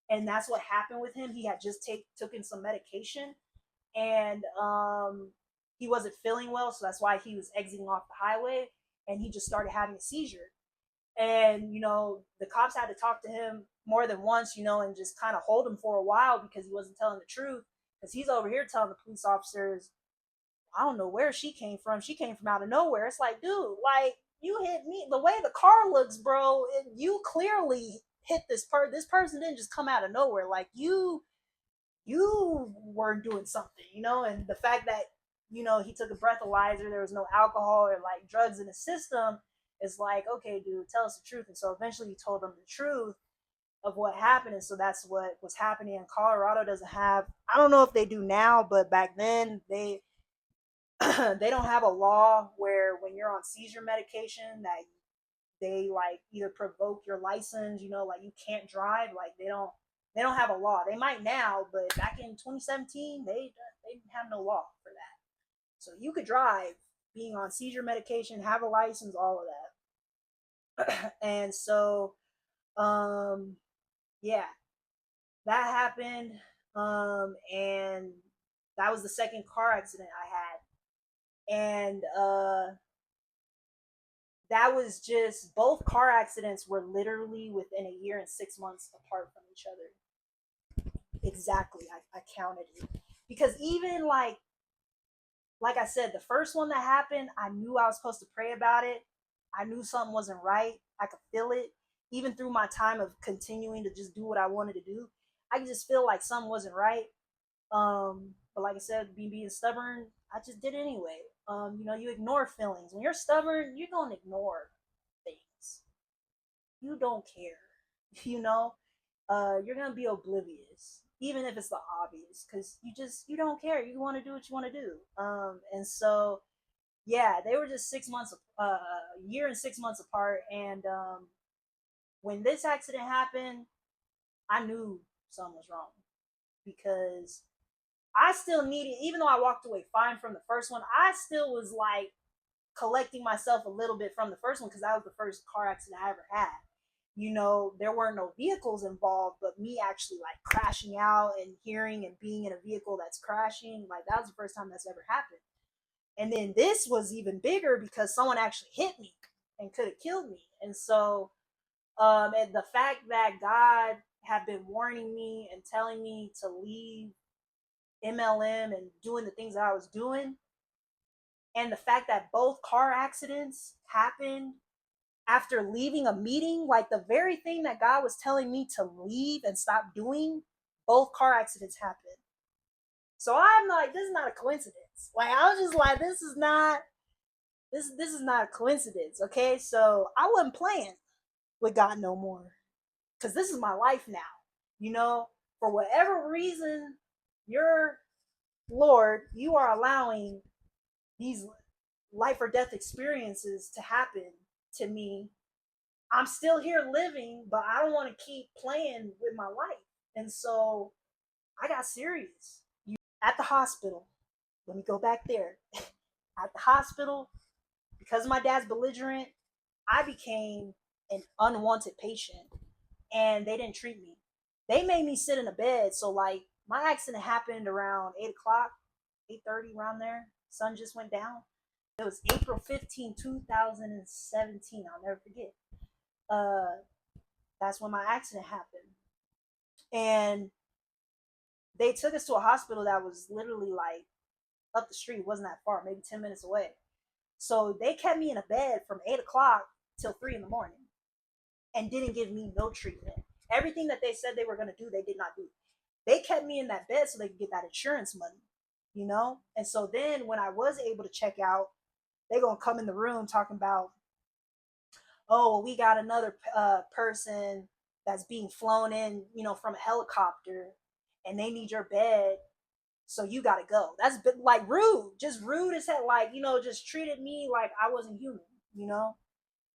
Speaker 1: And that's what happened with him. He had just taken some medication, and he wasn't feeling well, so that's why he was exiting off the highway, and he just started having a seizure. And the cops had to talk to him more than once, and just kind of hold him for a while because he wasn't telling the truth. Because he's over here telling the police officers, I don't know where she came from. She came from out of nowhere. It's like, dude, like, you hit me. The way the car looks, bro, you clearly hit this person. This person didn't just come out of nowhere. Like, you weren't doing something, and the fact that, he took a breathalyzer, there was no alcohol or like drugs in the system, is like, okay, dude, tell us the truth. And so eventually he told them the truth of what happened. And so that's what was happening. And Colorado doesn't have, I don't know if they do now, but back then they don't have a law where when you're on seizure medication that they like either provoke your license, like you can't drive. Like they don't have a law. They might now, but back in 2017 they didn't have no law for that. So you could drive being on seizure medication, have a license, all of that. And so yeah, that happened. And that was the second car accident I had. And that was just, both car accidents were literally within a year and 6 months apart from each other. Exactly. I counted it. Because even like I said, the first one that happened, I knew I was supposed to pray about it. I knew something wasn't right. I could feel it. Even through my time of continuing to just do what I wanted to do, I could just feel like something wasn't right. But like I said, being stubborn, I just did it anyway. You ignore feelings. When you're stubborn, you're gonna ignore things. You don't care. You know, you're gonna be oblivious, even if it's the obvious, because you don't care. You want to do what you want to do. And so yeah, they were just 6 months, a year and 6 months apart. And when this accident happened, I knew something was wrong because I still needed, even though I walked away fine from the first one, I still was like collecting myself a little bit from the first one because that was the first car accident I ever had. There weren't no vehicles involved, but me actually like crashing out and hearing and being in a vehicle that's crashing, like that was the first time that's ever happened. And then this was even bigger because someone actually hit me and could have killed me. And so, and the fact that God had been warning me and telling me to leave MLM and doing the things that I was doing, and the fact that both car accidents happened after leaving a meeting, like the very thing that God was telling me to leave and stop doing, both car accidents happened. So I'm like, this is not a coincidence. Like I was just like, this is not a coincidence. Okay, so I wasn't playing with God no more because this is my life now. For whatever reason, your Lord, you are allowing these life or death experiences to happen to me. I'm still here living, but I don't want to keep playing with my life. And so I got serious. At the hospital, let me go back there. At the hospital, because of my dad's belligerent, I became an unwanted patient and they didn't treat me. They made me sit in a bed. So like my accident happened around 8 o'clock, 8:30, around there. Sun just went down. It was April 15, 2017. I'll never forget. Uh, that's when my accident happened. And they took us to a hospital that was literally like up the street. It wasn't that far, maybe 10 minutes away. So they kept me in a bed from 8 o'clock till 3 in the morning and didn't give me no treatment. Everything that they said they were going to do, they did not do. They kept me in that bed so they could get that insurance money. And so then when I was able to check out, they going to come in the room talking about, oh, well, we got another person that's being flown in, from a helicopter, and they need your bed, so you got to go. That's been like rude, just rude as hell. Like, just treated me like I wasn't human.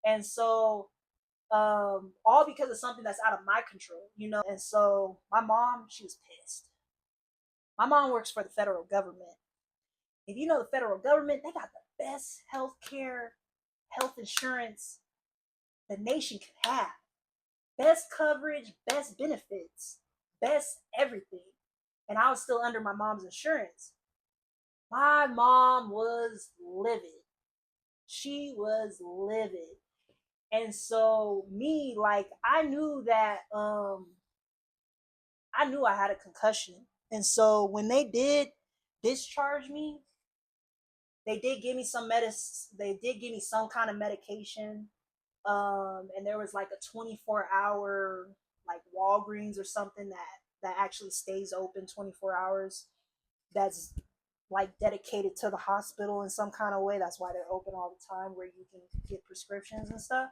Speaker 1: And so, all because of something that's out of my control. And so my mom, she was pissed. My mom works for the federal government, if you know the federal government, they got the best health care, health insurance the nation can have. Best coverage, best benefits, best everything. And I was still under my mom's insurance. My mom was livid. She was livid. And so me, like, I knew I had a concussion. And so when they did discharge me, they did give me some medicine. They did give me some kind of medication. And there was like a 24-hour like Walgreens or something that actually stays open 24 hours. That's like dedicated to the hospital in some kind of way. That's why they're open all the time, where you can get prescriptions and stuff.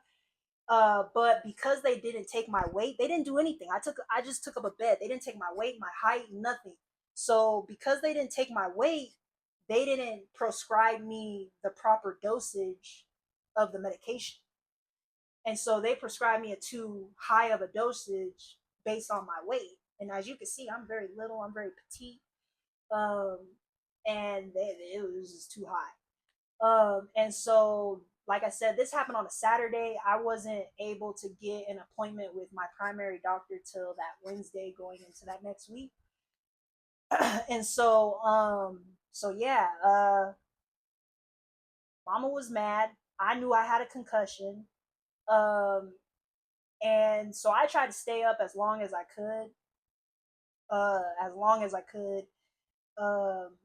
Speaker 1: But because they didn't take my weight, they didn't do anything. I just took up a bed. They didn't take my weight, my height, nothing. So because they didn't take my weight, they didn't prescribe me the proper dosage of the medication. And so they prescribed me a too high of a dosage based on my weight. And as you can see, I'm very little, I'm very petite. Um, and it was just too high. And so, like I said, this happened on a Saturday. I wasn't able to get an appointment with my primary doctor till that Wednesday going into that next week. And so yeah, mama was mad. I knew I had a concussion. Um, and so I tried to stay up as long as I could,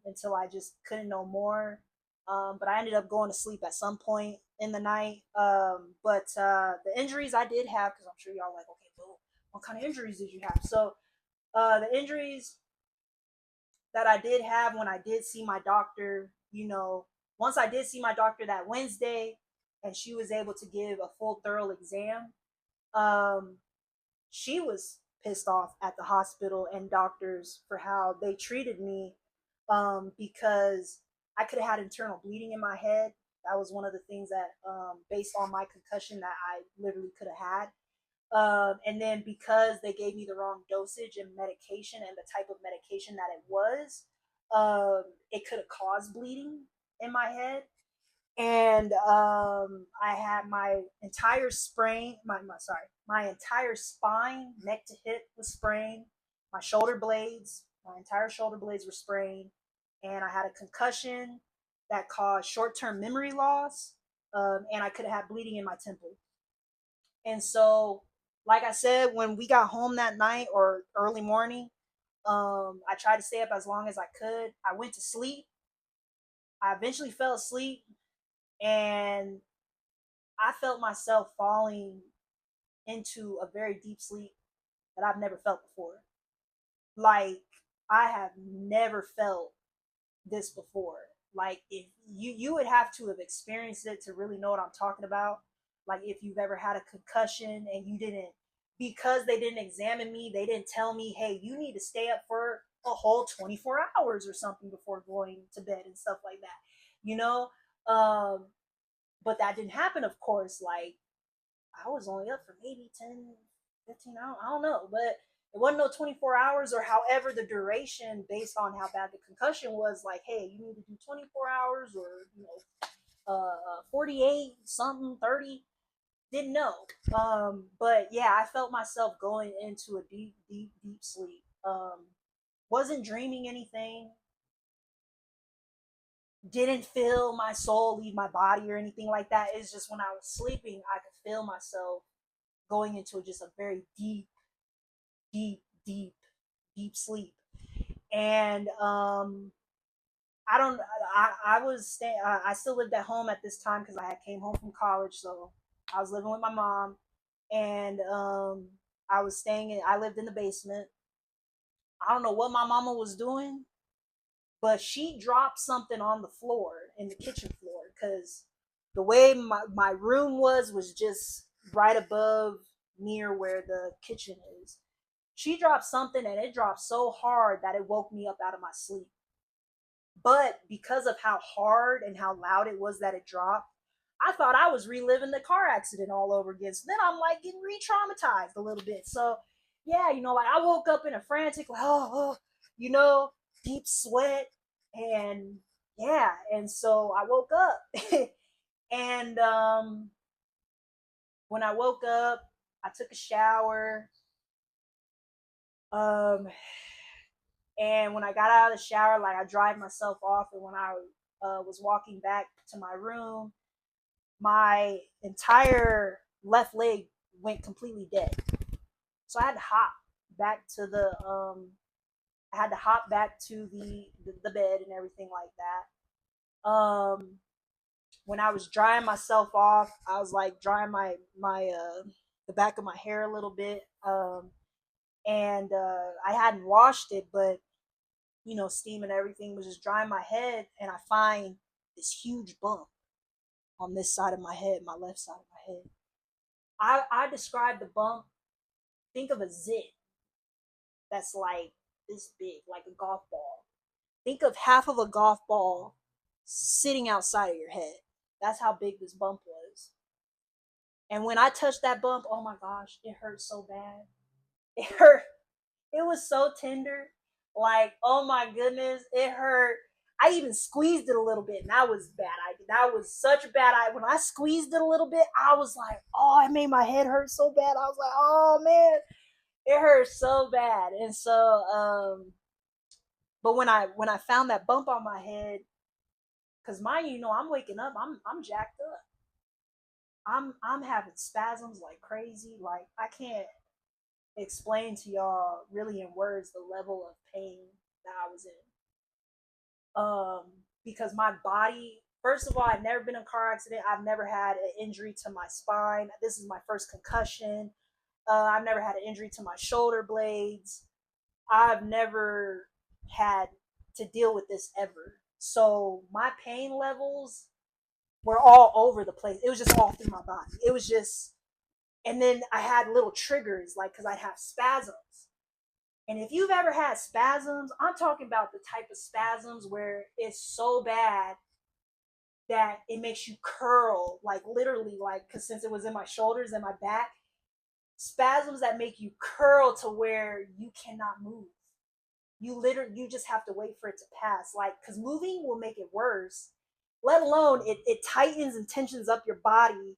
Speaker 1: until I just couldn't no more. But I ended up going to sleep at some point in the night. But the injuries I did have, because I'm sure y'all like, okay, well, what kind of injuries did you have? So the injuries that I did have when I did see my doctor, once I did see my doctor that Wednesday, and she was able to give a full thorough exam, um, she was pissed off at the hospital and doctors for how they treated me, because I could have had internal bleeding in my head. That was one of the things that, based on my concussion, that I literally could have had. And then because they gave me the wrong dosage and medication and the type of medication that it was, it could have caused bleeding in my head. And I had my entire sprain, my entire spine, neck to hip was sprained. My entire shoulder blades were sprained, and I had a concussion that caused short-term memory loss, and I could have had bleeding in my temple. And so, like I said, when we got home that night or early morning, I tried to stay up as long as I could. I went to sleep. I eventually fell asleep, and I felt myself falling into a very deep sleep that I've never felt before. Like, I have never felt this before. Like, if you would have to have experienced it to really know what I'm talking about. Like, if you've ever had a concussion and you didn't, because they didn't examine me, they didn't tell me, hey, you need to stay up for a whole 24 hours or something before going to bed and stuff like that. You know, um, but that didn't happen, of course. Like, I was only up for maybe 10, 15 hours. I don't know. But it wasn't no 24 hours or however the duration based on how bad the concussion was. Like, hey, you need to do 24 hours or, 48, something, 30. Didn't know. But yeah, I felt myself going into a deep, deep, deep sleep. Wasn't dreaming anything, didn't feel my soul leave my body or anything like that. It's just when I was sleeping, I could feel myself going into just a very deep, deep, deep, deep sleep. And I don't. I was staying. I still lived at home at this time because I had came home from college, so I was living with my mom, and I was staying in. I lived in the basement. I don't know what my mama was doing, but she dropped something on the floor in the kitchen floor because the way my room was just right above near where the kitchen is. She dropped something and it dropped so hard that it woke me up out of my sleep. But because of how hard and how loud it was that it dropped, I thought I was reliving the car accident all over again. So then I'm like getting re-traumatized a little bit. So yeah, like I woke up in a frantic, like, oh, deep sweat, and yeah, and so I woke up. And when I woke up, I took a shower. Um, and when I got out of the shower, like I dried myself off, and when I was walking back to my room, my entire left leg went completely dead. So I had to hop back to the I had to hop back to the bed and everything like that. When I was drying myself off, I was like drying my the back of my hair a little bit. And I hadn't washed it, but steam and everything was just drying my head, and I find this huge bump on this side of my head, my left side of my head. I describe the bump. Think of a zit that's like this big, like a golf ball. Think of half of a golf ball sitting outside of your head. That's how big this bump was. And when I touched that bump, oh my gosh, it hurt so bad. It hurt. It was so tender. Like, oh my goodness, it hurt. I even squeezed it a little bit, and that was bad. That was such a bad idea. When I squeezed it a little bit, I was like, oh, it made my head hurt so bad. I was like, oh man, it hurt so bad. And so, but when I found that bump on my head, because mind you, I'm waking up, I'm jacked up. I'm having spasms like crazy. Like I can't explain to y'all really in words the level of pain that I was in. Because my body, first of all, I've never been in a car accident. I've never had an injury to my spine. This is my first concussion. I've never had an injury to my shoulder blades. I've never had to deal with this ever. So my pain levels were all over the place. It was just all through my body. It was just, and then I had little triggers, like, because I'd have spasms. And if you've ever had spasms, I'm talking about the type of spasms where it's so bad that it makes you curl, like literally, like, because since it was in my shoulders and my back, spasms that make you curl to where you cannot move. You just have to wait for it to pass. Like, because moving will make it worse, let alone it tightens and tensions up your body,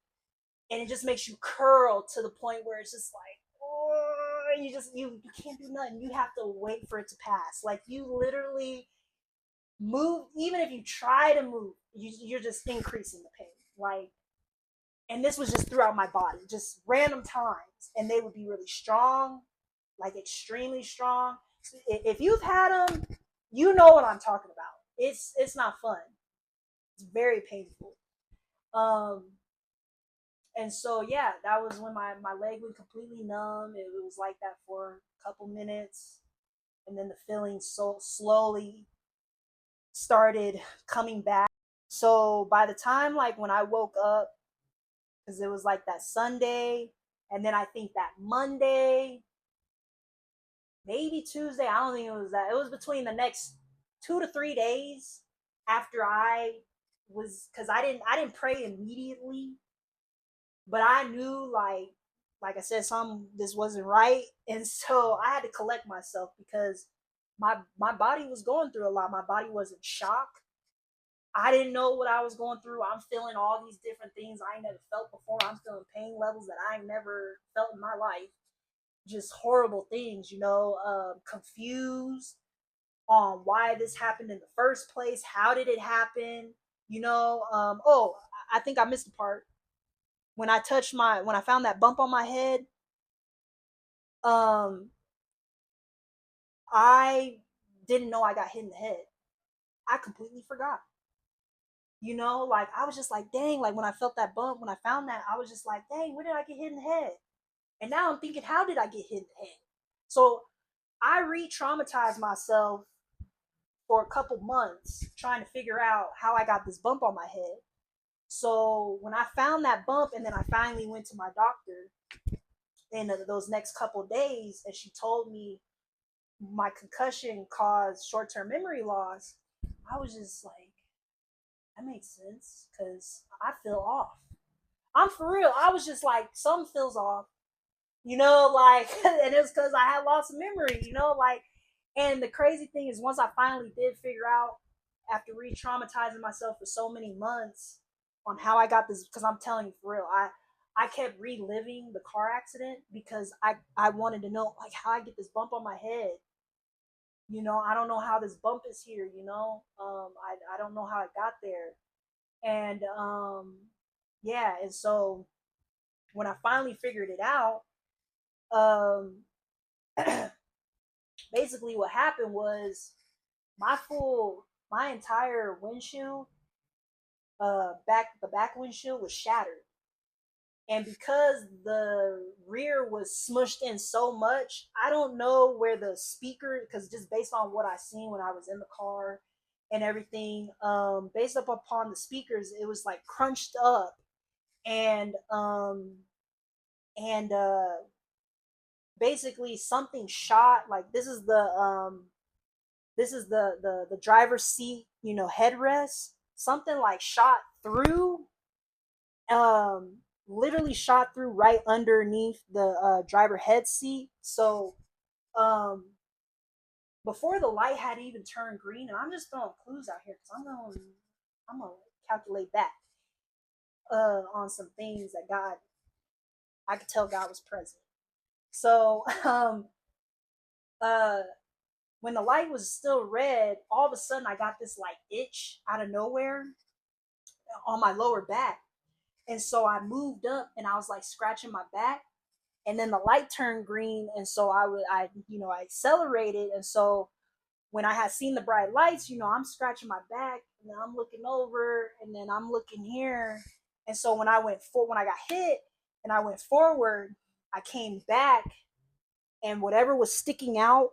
Speaker 1: and it just makes you curl to the point where it's just like, oh, you can't do nothing. You have to wait for it to pass. Like, you literally move, even if you try to move, you're just increasing the pain. Like, and this was just throughout my body, just random times, and they would be really strong, like extremely strong. If you've had them, you know what I'm talking about. It's not fun. It's very painful. Um, and so yeah, that was when my leg went completely numb. It was like that for a couple minutes, and then the feeling so slowly started coming back. So by the time, like, when I woke up, because it was like that Sunday, and then I think that Monday, maybe Tuesday, I don't think it was that. It was between the next 2 to 3 days after I was, because I didn't pray immediately, but I knew, like I said, some this wasn't right, and so I had to collect myself because my body was going through a lot. My body was in shock. I didn't know what I was going through. I'm feeling all these different things I never felt before. I'm feeling pain levels that I never felt in my life. Just horrible things, confused on why this happened in the first place. How did it happen? Oh, I think I missed the part. When I found that bump on my head, um, I didn't know I got hit in the head. I completely forgot. Like I was just like, dang, like when I felt that bump, when I found that, I was just like, dang, where did I get hit in the head? And now I'm thinking, how did I get hit in the head? So I re traumatized myself for a couple months trying to figure out how I got this bump on my head. So when I found that bump, and then I finally went to my doctor in those next couple of days, and she told me my concussion caused short term memory loss, I was just like, that makes sense because I feel off. I'm for real. I was just like, something feels off, like, and it's because I had lost memory, like, and the crazy thing is, once I finally did figure out after re-traumatizing myself for so many months on how I got this, because I'm telling you for real, I kept reliving the car accident because I wanted to know like how I get this bump on my head. I don't know how this bump is here. I don't know how it got there, and yeah, and so when I finally figured it out, um, basically what happened was my entire windshield, the back windshield was shattered. And because the rear was smushed in so much, I don't know where the speaker, because just based on what I seen when I was in the car and everything, based up upon the speakers, it was like crunched up, and basically something shot, like this is the driver's seat, headrest, something like shot through, um literally shot through right underneath the driver head seat. So um before the light had even turned green, and I'm just throwing clues out here because I'm gonna calculate back on some things that God, I could tell God was present. So uh when the light was still red, all of a sudden I got this like itch out of nowhere on my lower back. And so I moved up and I was like scratching my back, and then the light turned green, and so I accelerated. And so when I had seen the bright lights, I'm scratching my back, and then I'm looking over, and then I'm looking here. And so when I got hit and I went forward, I came back, and whatever was sticking out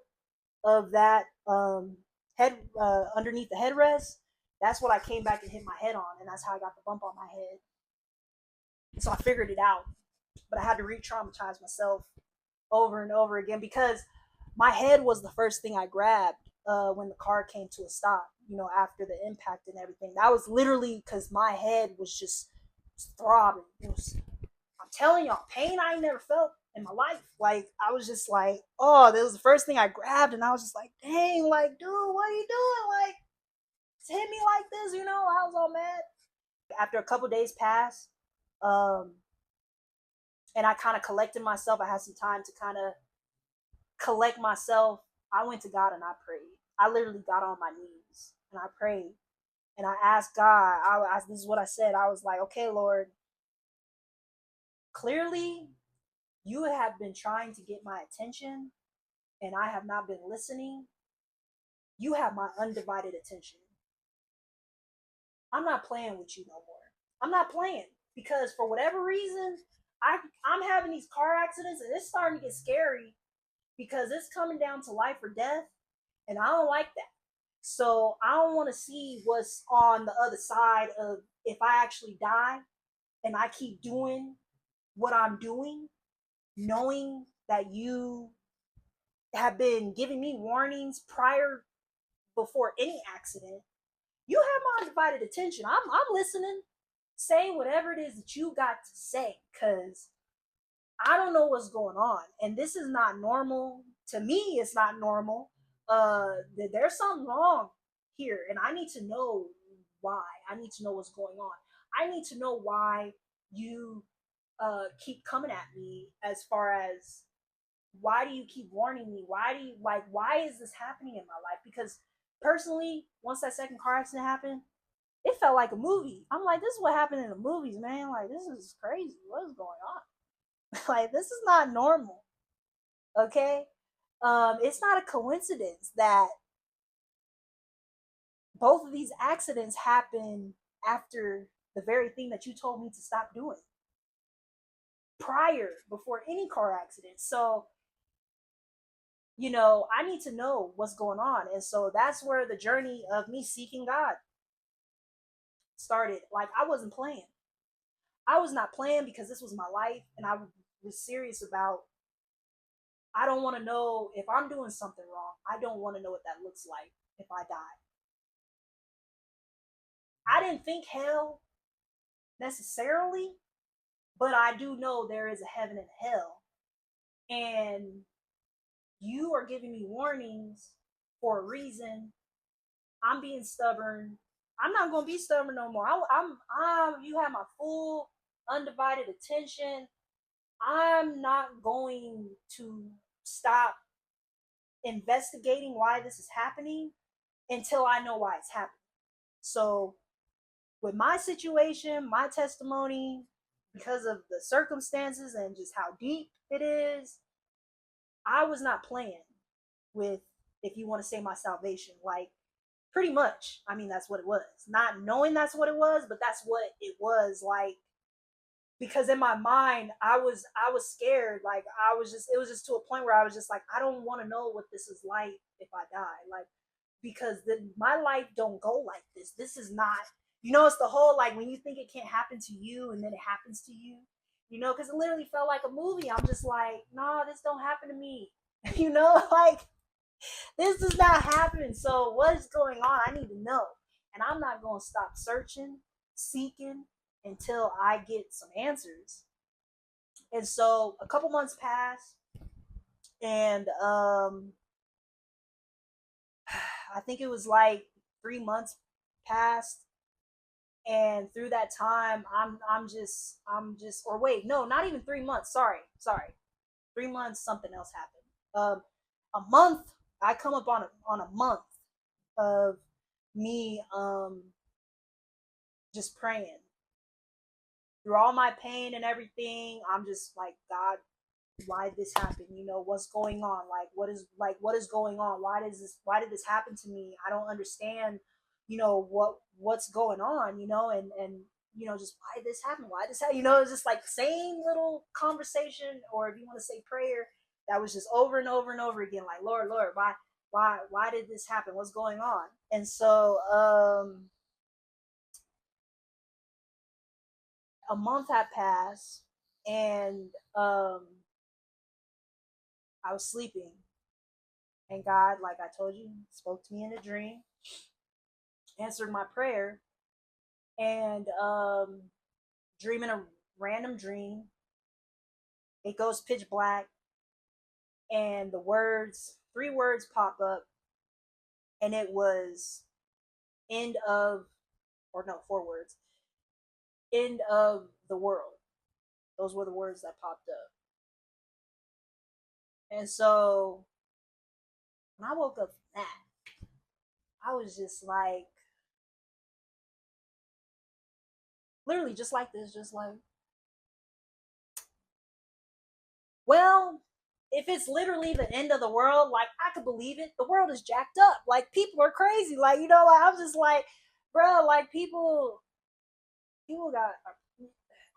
Speaker 1: of that head, underneath the headrest, that's what I came back and hit my head on, and that's how I got the bump on my head. And so I figured it out, but I had to re-traumatize myself over and over again because my head was the first thing I grabbed when the car came to a stop. After the impact and everything, that was literally because my head was just throbbing. I'm telling y'all, pain I ain't never felt in my life. Like, I was just like, oh, that was the first thing I grabbed, and I was just like, dang, like, dude, what are you doing? Like, hit me like this, I was all mad. After a couple days passed, um, and I kind of collected myself. I had some time to kind of collect myself. I went to God and I prayed. I literally got on my knees and I prayed and I asked God. This is what I said. I was like, okay, Lord, clearly you have been trying to get my attention and I have not been listening. You have my undivided attention. I'm not playing with you no more. I'm not playing because for whatever reason, I'm having these car accidents and it's starting to get scary because it's coming down to life or death, and I don't like that. So I don't want to see what's on the other side of if I actually die and I keep doing what I'm doing, knowing that you have been giving me warnings prior before any accident. You have my undivided attention. I'm listening. Say whatever it is that you got to say, because I don't know what's going on. And this is not normal. To me, it's not normal. There's something wrong here, and I need to know why. I need to know what's going on. I need to know why you keep coming at me, as far as why do you keep warning me? Why is this happening in my life? Because personally, once that second car accident happened, it felt like a movie. I'm like, this is what happened in the movies, man. Like, this is crazy. What is going on? Like, this is not normal. Okay. It's not a coincidence that both of these accidents happen after the very thing that you told me to stop doing prior, before any car accident. So I need to know what's going on. And so that's where the journey of me seeking God started. Like, I wasn't playing. I was not playing because this was my life, and I was serious about, I don't want to know if I'm doing something wrong. I don't want to know what that looks like if I die. I didn't think hell necessarily, but I do know there is a heaven and hell. And you are giving me warnings for a reason. I'm being stubborn. I'm not gonna be stubborn no more. You have my full undivided attention. I'm not going to stop investigating why this is happening until I know why it's happening. So, with my situation, my testimony, because of the circumstances and just how deep it is, I was not playing with, if you want to say, my salvation. Like, pretty much. I mean, that's what it was. Not knowing that's what it was, but that's what it was. Like, because in my mind, I was scared. Like, it was just to a point where I was just like, I don't want to know what this is like if I die. Like, because my life don't go like this. This is not, it's the whole, like, when you think it can't happen to you and then it happens to you, because it literally felt like a movie. I'm just like, nah, this don't happen to me. Like, this does not happen. So what is going on? I need to know. And I'm not going to stop searching, seeking until I get some answers. And so a couple months passed, and I think it was like 3 months passed, and through that time, I'm just, or wait, no, not even 3 months. Sorry, 3 months. Something else happened. A month. I come up on a month of me just praying through all my pain and everything. I'm just like, God, why did this happen? What's going on? What is going on? Why did this happen to me? I don't understand, what's going on, just why did this happen? Why this happen? It's just like the same little conversation, or if you want to say prayer, that was just over and over and over again. Like, Lord, why did this happen? What's going on? And so a month had passed, and I was sleeping, and God, like I told you, spoke to me in a dream, answered my prayer, and dreaming a random dream. It goes pitch black, and three words pop up, and it was end of, or no, 4 words, end of the world. Those were the words that popped up. And so when I woke up from that, I was just like, literally just like this, just like, well, if it's literally the end of the world, like, I could believe it. The world is jacked up. Like, people are crazy. Like, like, I'm just like, bro, like, people got,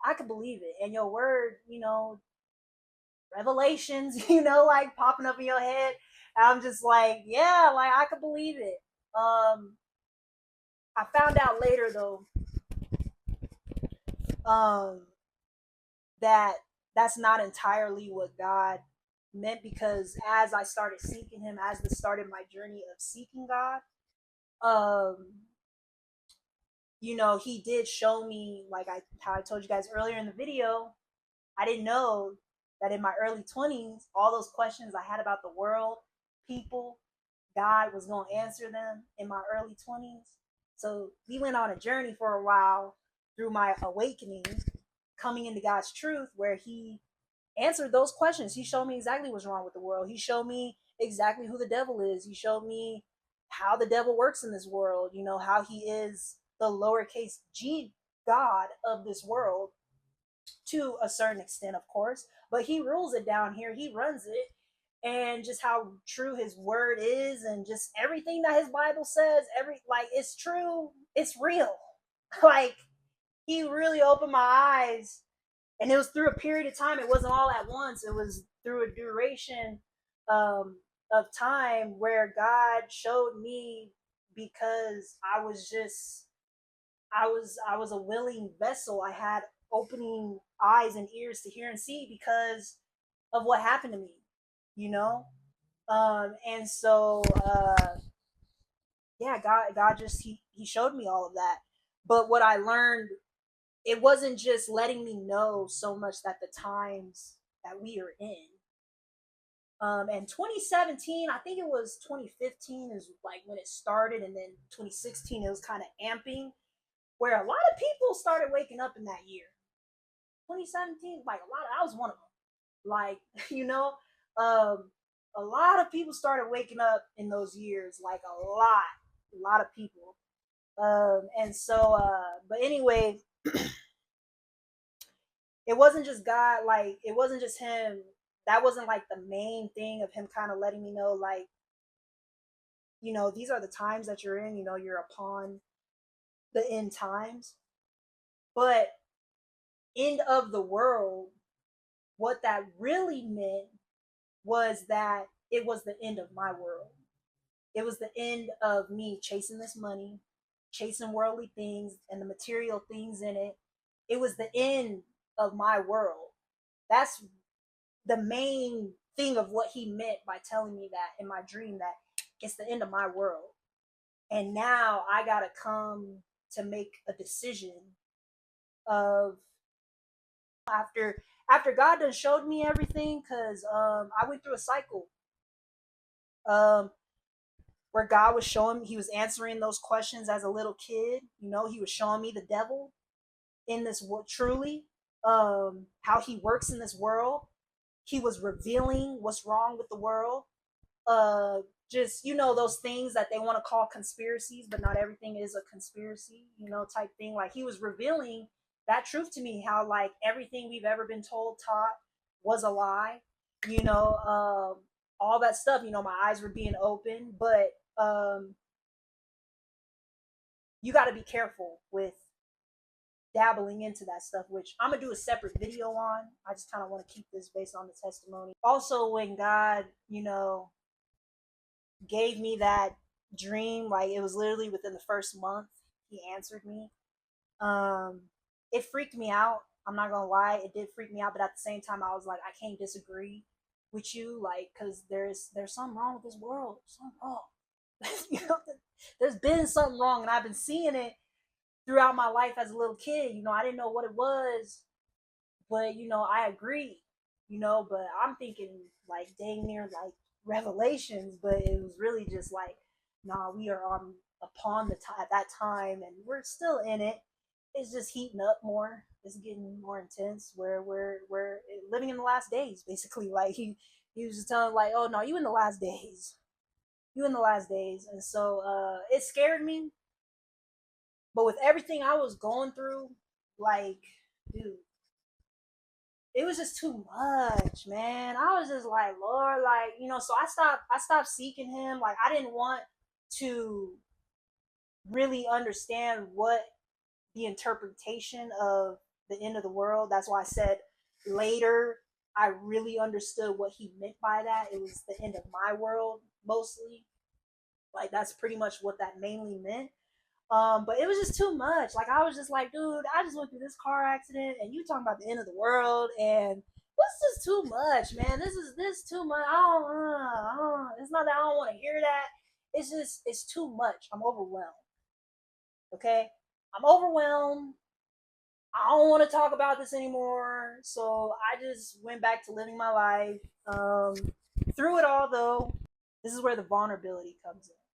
Speaker 1: I could believe it. And your word, revelations, like, popping up in your head. I'm just like, yeah, like, I could believe it. I found out later though, um, that that's not entirely what God meant, because as I started seeking Him, as the started my journey of seeking God, um, He did show me, like, how I told you guys earlier in the video. I didn't know that in my early 20s, all those questions I had about the world, people, God was going to answer them in my early 20s. So we went on a journey for a while through my awakening, coming into God's truth, where He answered those questions. He showed me exactly what's wrong with the world. He showed me exactly who the devil is. He showed me how the devil works in this world, how he is the lowercase g God of this world, to a certain extent, of course, but he rules it down here. He runs it. And just how true his word is, and just everything that his Bible says, like, it's true, it's real. Like, he really opened my eyes, and it was through a period of time. It wasn't all at once. It was through a duration of time where God showed me, because I was a willing vessel. I had opening eyes and ears to hear and see because of what happened to me, you know. And so yeah, God just he showed me all of that. But what I learned, it wasn't just letting me know so much that the times that we are in And 2017, I think it was 2015 is like when it started, and then 2016 it was kind of amping, where a lot of people started waking up in that year. 2017, like a lot of, I was one of them. Like, you know, um, a lot of people started waking up in those years, like a lot of people. And so, but anyway, it wasn't just God, like, it wasn't just him. That wasn't like the main thing of him kind of letting me know, like, these are the times that you're in, you're upon the end times. But end of the world, what that really meant was that it was the end of my world. It was the end of me chasing this money, chasing worldly things and the material things in it. It was the end of my world. That's the main thing of what he meant by telling me that in my dream, that it's the end of my world. And now I got to come to make a decision of after God done showed me everything, because I went through a cycle um, where God was showing me, he was answering those questions as a little kid. He was showing me the devil in this world, truly, how he works in this world. He was revealing what's wrong with the world. Just, those things that they want to call conspiracies, but not everything is a conspiracy, type thing. Like, he was revealing that truth to me, how like everything we've ever been told, taught, was a lie. All that stuff. My eyes were being open, but you got to be careful with dabbling into that stuff, which I'm gonna do a separate video on. I just kind of want to keep this based on the testimony. Also, when God, gave me that dream, like it was literally within the first month, he answered me. Um, it freaked me out. I'm not gonna lie, it did freak me out, but at the same time, I was like, I can't disagree with you, like, because there's something wrong with this world, something wrong. you know, there's been something wrong, and I've been seeing it throughout my life as a little kid. I didn't know what it was, but I agree. But I'm thinking like dang near like revelations, but it was really just like, nah, we are on upon at that time, and we're still in it. It's just heating up more. It's getting more intense. Where we're living in the last days, basically. Like he was just telling like, oh no, you in the last days. You in the last days, and so it scared me. But with everything I was going through, like, dude, it was just too much, man. I was just like, Lord, like, so I stopped seeking him. Like, I didn't want to really understand what the interpretation of the end of the world. That's why I said later I really understood what he meant by that. It was the end of my world mostly. Like, that's pretty much what that mainly meant. But it was just too much. Like, I was just like, dude, I just went through this car accident, and you talking about the end of the world, and this is too much, man. This too much. It's not that I don't want to hear that. It's too much. I'm overwhelmed. Okay, I'm overwhelmed. I don't want to talk about this anymore. So I just went back to living my life. Through it all, though, this is where the vulnerability comes in.